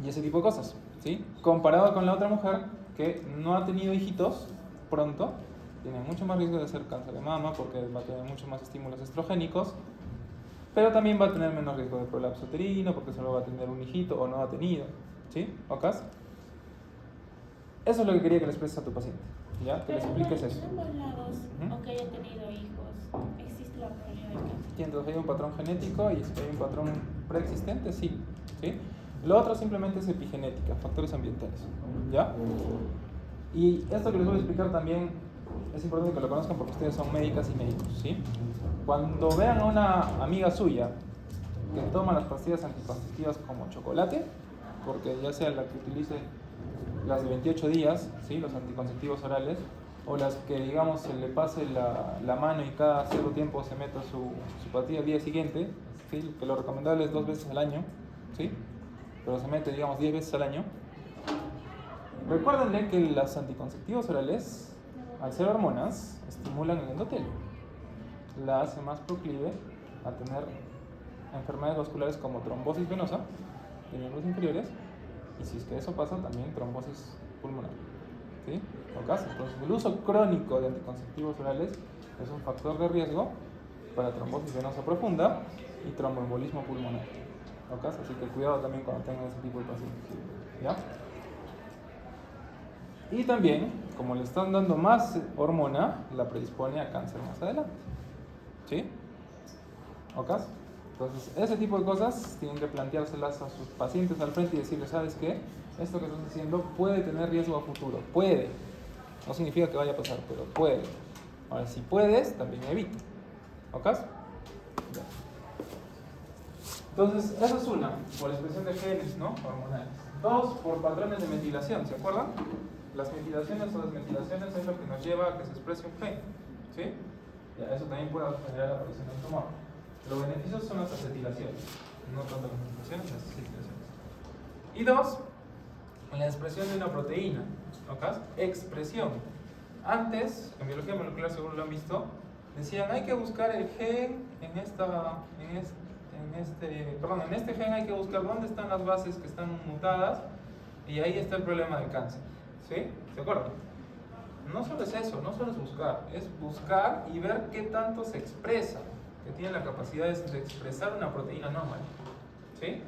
Y ese tipo de cosas, ¿sí? Comparado con la otra mujer que no ha tenido hijitos pronto, tiene mucho más riesgo de hacer cáncer de mama, porque va a tener mucho más estímulos estrogénicos, pero también va a tener menos riesgo de prolapso uterino, porque solo va a tener un hijito o no ha tenido, ¿sí? ¿Ok? Eso es lo que quería que le expreses a tu paciente, ¿ya? Que le expliques eso. En ambos lados, aunque haya tenido hijos, existe la probabilidad de cáncer. Sí, entonces hay un patrón genético y si hay un patrón preexistente, sí, ¿sí? Lo otro simplemente es epigenética, factores ambientales, ¿ya? Y esto que les voy a explicar también es importante que lo conozcan porque ustedes son médicas y médicos, ¿sí? Cuando vean a una amiga suya que toma las pastillas anticonceptivas como chocolate, porque ya sea la que utilice las de 28 días, ¿sí? Los anticonceptivos orales, o las que, digamos, se le pase la mano y cada cierto tiempo se meta su pastilla al día siguiente, ¿sí? Que lo recomendable es 2 veces al año, ¿sí? Pero se mete, digamos, 10 veces al año. Recuérdenle que los anticonceptivos orales, al ser hormonas, estimulan el endotelio, la hace más proclive a tener enfermedades vasculares como trombosis venosa de miembros inferiores, y si es que eso pasa, también trombosis pulmonar, ¿sí? Entonces, el uso crónico de anticonceptivos orales es un factor de riesgo para trombosis venosa profunda y tromboembolismo pulmonar, así que cuidado también cuando tengan ese tipo de pacientes, ¿ya? Y también, como le están dando más hormona, la predispone a cáncer más adelante, ¿sí? Entonces, ese tipo de cosas tienen que planteárselas a sus pacientes al frente y decirles, ¿sabes qué? Esto que estás haciendo puede tener riesgo a futuro. Puede. No significa que vaya a pasar, pero puede. Ahora, si puedes, también evita. Ya. Entonces, esa es una, por expresión de genes, ¿no? Hormonales. 2, por patrones de metilación, ¿se acuerdan? Las metilaciones o desmetilaciones es lo que nos lleva a que se exprese un gen, ¿sí? Ya, eso también puede generar la aparición del tumor. Los beneficios son las acetilaciones, no tanto las metilaciones, las acetilaciones. Y 2, la expresión de una proteína, expresión. Antes, en biología molecular seguro lo han visto, decían hay que buscar el gen en este gen hay que buscar dónde están las bases que están mutadas y ahí está el problema del cáncer, ¿sí? ¿Se acuerdan? No solo es eso, no solo es buscar y ver qué tanto se expresa, que tiene la capacidad de expresar una proteína anómala, ¿sí?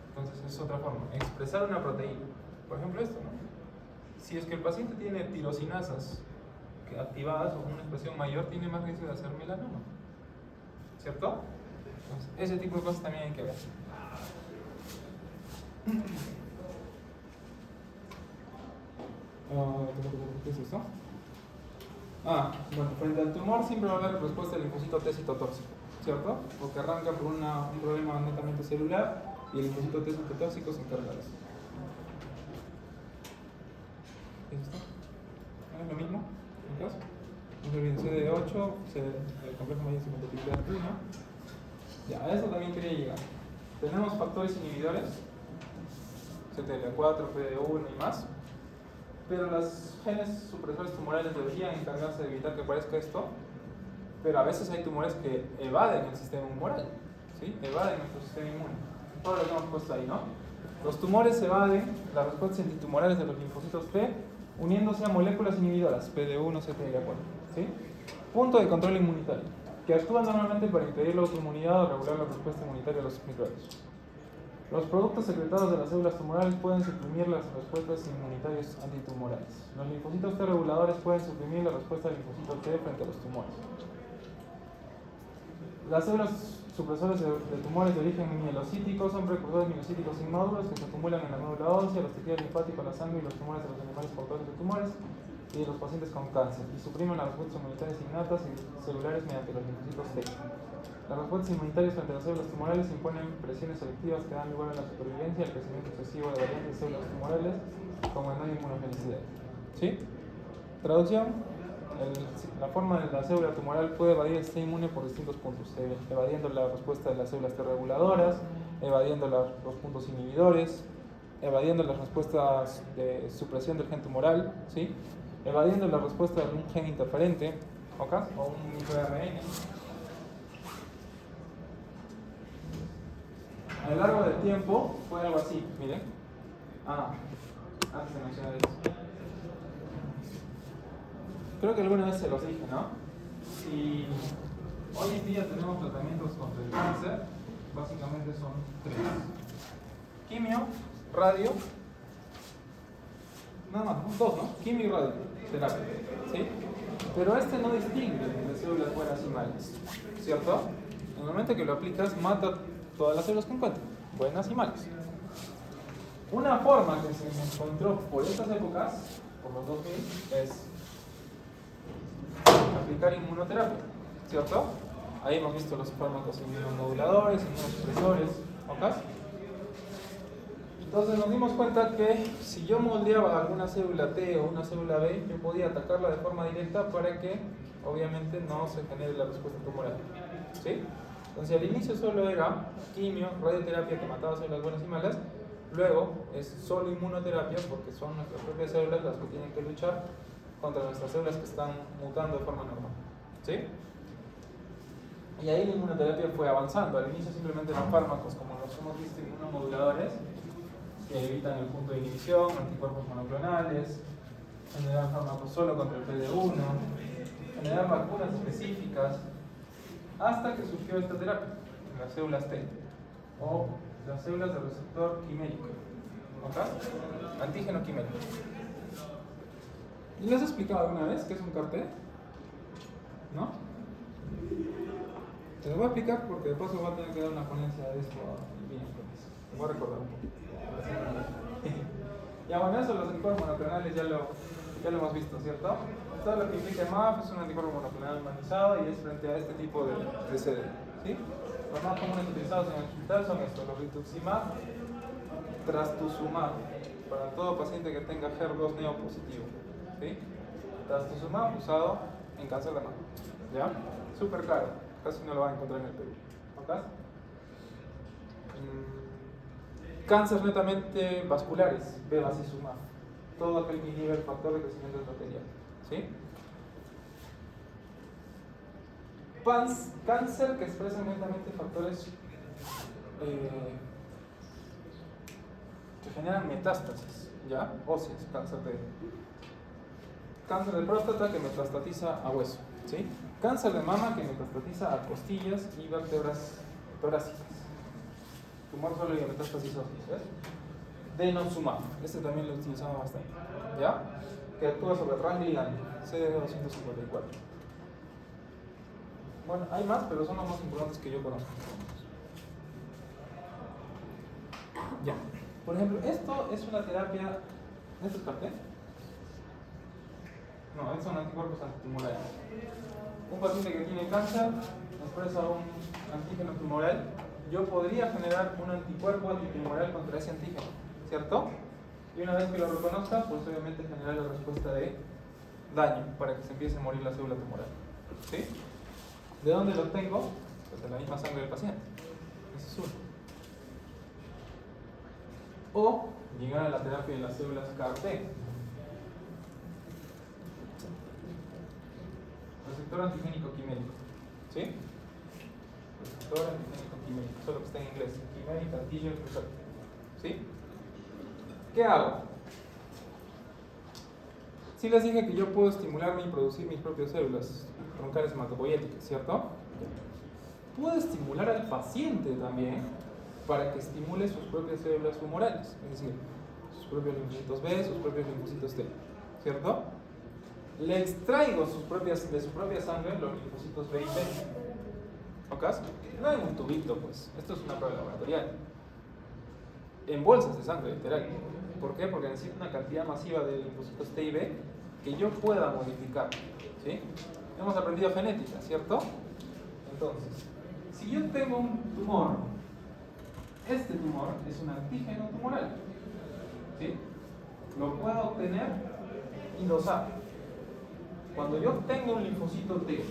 Entonces es otra forma, expresar una proteína. Por ejemplo esto, ¿no? Si es que el paciente tiene tirosinasas activadas o una expresión mayor, tiene más riesgo de hacer melanoma, ¿cierto? Entonces, ese tipo de cosas también hay que ver. ¿Qué es esto? Bueno, frente al tumor siempre va a haber respuesta del linfocito T citotóxico, ¿cierto? Porque arranca por un problema netamente celular y el linfocito T citotóxico se encarga de eso. ¿Qué es esto? ¿No es lo mismo? ¿En caso? No se olviden, CD8, el complejo mayor multiplicidad de prima. Ya, a eso también quería llegar. Tenemos factores inhibidores, CTLA4, PD1 y más. Pero los genes supresores tumorales deberían encargarse de evitar que aparezca esto, pero a veces hay tumores que evaden el sistema humoral, ¿sí? Evaden nuestro sistema inmune. Todo lo que hemos puesto ahí, ¿no? Los tumores evaden las respuestas antitumorales de los linfocitos T uniéndose a moléculas inhibidoras, PD1, CTLA4, ¿sí? Punto de control inmunitario, que actúan normalmente para impedir la autoinmunidad o regular la respuesta inmunitaria a los microbios. Los productos secretados de las células tumorales pueden suprimir las respuestas inmunitarias antitumorales. Los linfocitos T reguladores pueden suprimir la respuesta del linfocito T frente a los tumores. Las células supresoras de tumores de origen mielocítico son precursores mielocíticos inmaduros que se acumulan en la médula ósea, los tejidos linfáticos, la sangre y los tumores de los animales portadores de tumores y de los pacientes con cáncer, y suprimen las respuestas inmunitarias innatas y celulares mediante los linfocitos T. Las respuestas inmunitarias frente a las células tumorales imponen presiones selectivas que dan lugar a la supervivencia y al crecimiento excesivo de variantes de células tumorales como en no inmunogenicidad. ¿Sí? Traducción. La forma de la célula tumoral puede evadir el sistema inmune por distintos puntos, evadiendo la respuesta de las células T reguladoras, evadiendo los puntos inhibidores, evadiendo las respuestas de supresión del gen tumoral, ¿sí? Evadiendo la respuesta de un gen interferente, o un microRNA. A lo largo del tiempo fue algo así, miren. Antes de mencionar eso. Creo que alguna vez se los dije, ¿no? Si hoy en día tenemos tratamientos contra el cáncer, básicamente son 3. Quimio, radio, nada más, 2, ¿no? Quimio y radio, terapia, ¿sí? Pero no distingue entre células buenas y malas, ¿cierto? En el momento que lo aplicas, mata todas las células que encuentra, buenas y malas. Una forma que se encontró por estas épocas, por los 2000, es aplicar inmunoterapia, ¿cierto? Ahí hemos visto los fármacos inmunomoduladores, inmunosupresores, Entonces nos dimos cuenta que si yo moldeaba alguna célula T o una célula B, yo podía atacarla de forma directa para que obviamente no se genere la respuesta tumoral. ¿Sí? Entonces al inicio solo era quimio, radioterapia que mataba células buenas y malas, luego es solo inmunoterapia porque son nuestras propias células las que tienen que luchar contra nuestras células que están mutando de forma normal. ¿Sí? Y ahí la inmunoterapia fue avanzando. Al inicio simplemente eran fármacos como los hemos visto, inmunomoduladores, que evitan el punto de inhibición, anticuerpos monoclonales, generar fármacos solo contra el PD1, generar vacunas específicas, hasta que surgió esta terapia, las células T, o las células del receptor quimérico, ¿ok? Antígeno quimérico. ¿Y les he explicado alguna vez qué es un CAR-T? ¿No? Te lo voy a explicar porque de paso voy a tener que dar una ponencia de esto el miércoles. Te voy a recordar un poco. Ya bueno, eso los anticuerpos monoclonales ya lo hemos visto, ¿cierto? Todo lo que implica MAF es un anticuerpo monoclonal humanizado y es frente a este tipo de CD. ¿Sí? Los más comunes utilizados en el hospital son estos, los rituximab, trastuzumab, para todo paciente que tenga HER2 neopositivo. ¿Sí? Trastuzumab usado en cáncer de mama. ¿Ya? Súper caro, casi no lo van a encontrar en el Perú. ¿Ok? Cáncer netamente vasculares, bevacizumab, todo aquel que inhibe el factor de crecimiento endotelial. ¿Sí? Cáncer que expresa netamente factores que generan metástasis, ¿ya? Óseas, cáncer de próstata que metastatiza a hueso, ¿sí? Cáncer de mama que metastatiza a costillas y vértebras torácicas. Tumor solo y metástasis óseas, ¿ves? Denosumab, este también lo utilizamos bastante, ¿ya? Que actúa sobre ranglilano, CD254. Bueno, hay más, pero son los más importantes que yo conozco. Ya. Por ejemplo, esto es una terapia. ¿Esto es CAR-T? No, estos son anticuerpos antitumorales. Un paciente que tiene cáncer expresa un antígeno tumoral. Yo podría generar un anticuerpo antitumoral contra ese antígeno, ¿cierto? Y una vez que lo reconozca, pues obviamente generar la respuesta de daño para que se empiece a morir la célula tumoral. ¿Sí? ¿De dónde lo obtengo? Pues de la misma sangre del paciente. Ese es uno. O llegar a la terapia de las células CAR-T. Receptor antigénico quimérico. ¿Sí? Receptor antigénico quimérico. Solo que está en inglés. Chimeric Antigen Receptor. ¿Sí? ¿Qué hago? Sí les dije que yo puedo estimularme y producir mis propias células troncales hematopoyéticas, ¿cierto? Puedo estimular al paciente también para que estimule sus propias células tumorales, es decir, sus propios linfocitos B, sus propios linfocitos T, ¿cierto? Le extraigo de su propia sangre los linfocitos B y T. ¿Ok? No en un tubito, pues. Esto es una prueba laboratorial. En bolsas de sangre, literal. ¿Por qué? Porque necesito una cantidad masiva de linfocitos T y B que yo pueda modificar. ¿Sí? Hemos aprendido genética, ¿cierto? Entonces, si yo tengo un tumor, este tumor es un antígeno tumoral. ¿Sí? Lo puedo obtener y dosar. Cuando yo obtengo un linfocito T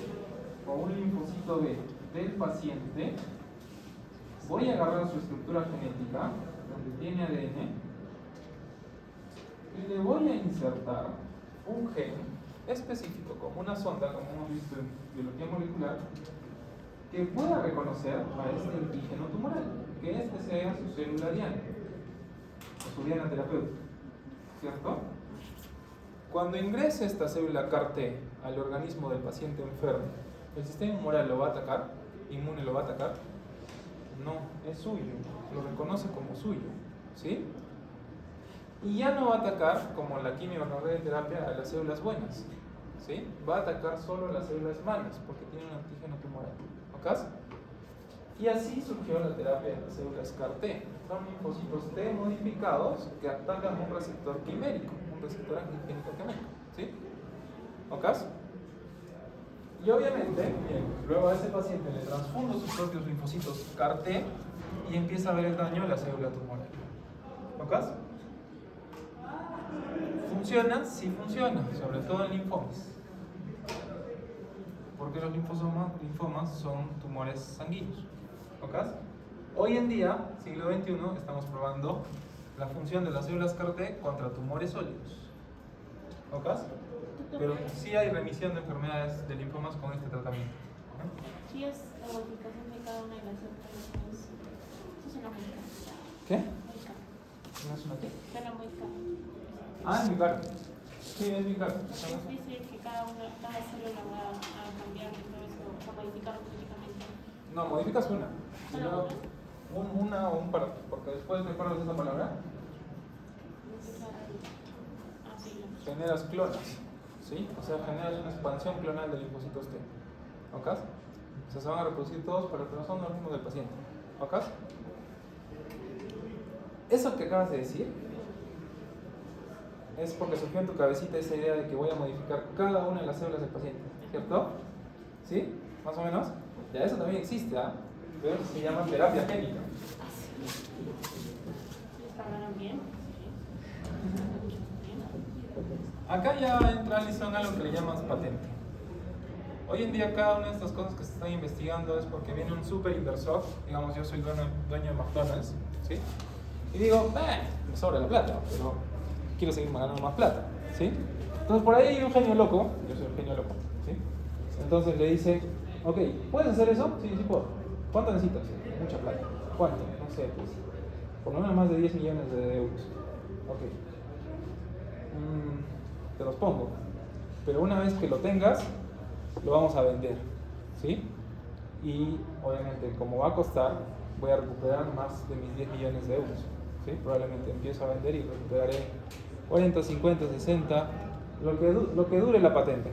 o un linfocito B del paciente, voy a agarrar su estructura genética, donde tiene ADN, y le voy a insertar un gen específico, como una sonda, como hemos visto en biología molecular, que pueda reconocer a este antígeno tumoral, que este sea su célula diana, o su diana terapéutica, ¿cierto? Cuando ingrese esta célula CAR-T al organismo del paciente enfermo, ¿el sistema inmune lo va a atacar? ¿Inmune lo va a atacar? No, es suyo, lo reconoce como suyo, ¿sí? Y ya no va a atacar, como la quimio o la radioterapia, a las células buenas, ¿sí? Va a atacar solo a las células malas, porque tiene un antígeno tumoral, ¿ok? Y así surgió la terapia de las células CAR-T. Son linfocitos T modificados que atacan un receptor quimérico, un receptor antigénico quimérico, ¿sí? ¿Ok? Y obviamente, bien, luego a ese paciente le transfundo sus propios linfocitos CAR-T y empieza a ver el daño a la célula tumoral. ¿Ok? ¿Funciona? Sí funciona, sobre todo en linfomas. Porque los linfomas son tumores sanguíneos. ¿Ok? Hoy en día, siglo XXI, estamos probando la función de las células CAR-T contra tumores sólidos. ¿Ok? Pero sí hay remisión de enfermedades de linfomas con este tratamiento. Sí, es la modificación de cada una de las células. Eso es una muy cara. ¿Qué? Muy cara. ¿No es una qué? Suena muy caro. Ah, es muy caro. Sí, es muy caro. Es difícil que cada célula va a cambiar y todo eso, a modificarlo genéticamente. No, modificas una. Y ¿Solo luego, una o un par, porque después recuerdas esa palabra, Ah, sí, generas clonas, ¿sí? O sea, generas una expansión clonal de linfocitos T. ¿Ok? O sea, se van a reproducir todos, pero no son los mismos del paciente. ¿Ok? Eso que acabas de decir es porque surgió en tu cabecita esa idea de que voy a modificar cada una de las células del paciente, ¿cierto? ¿Sí? ¿Más o menos? Ya eso también existe, ¿ah? Pero eso se llama terapia génica. ¿Hablaron bien? Acá ya entra Alison algo que le llamas patente. Hoy en día cada una de estas cosas que se están investigando es porque viene un super inversor, digamos yo soy dueño de McDonald's, ¿sí? Y digo, me sobra la plata, pero quiero seguir ganando más plata, ¿sí? Entonces por ahí hay un genio loco, yo soy un genio loco, ¿sí? Entonces le dice, ok, ¿puedes hacer eso? Sí, sí puedo. ¿Cuánto necesitas? Mucha plata. ¿Cuánto? No sé, pues por lo menos más de 10 millones de euros. Ok. Te los pongo. Pero una vez que lo tengas, lo vamos a vender, ¿sí? Y obviamente como va a costar, voy a recuperar más de mis 10 millones de euros, ¿sí? Probablemente empiezo a vender y recuperaré 40, 50, 60, lo que dure la patente.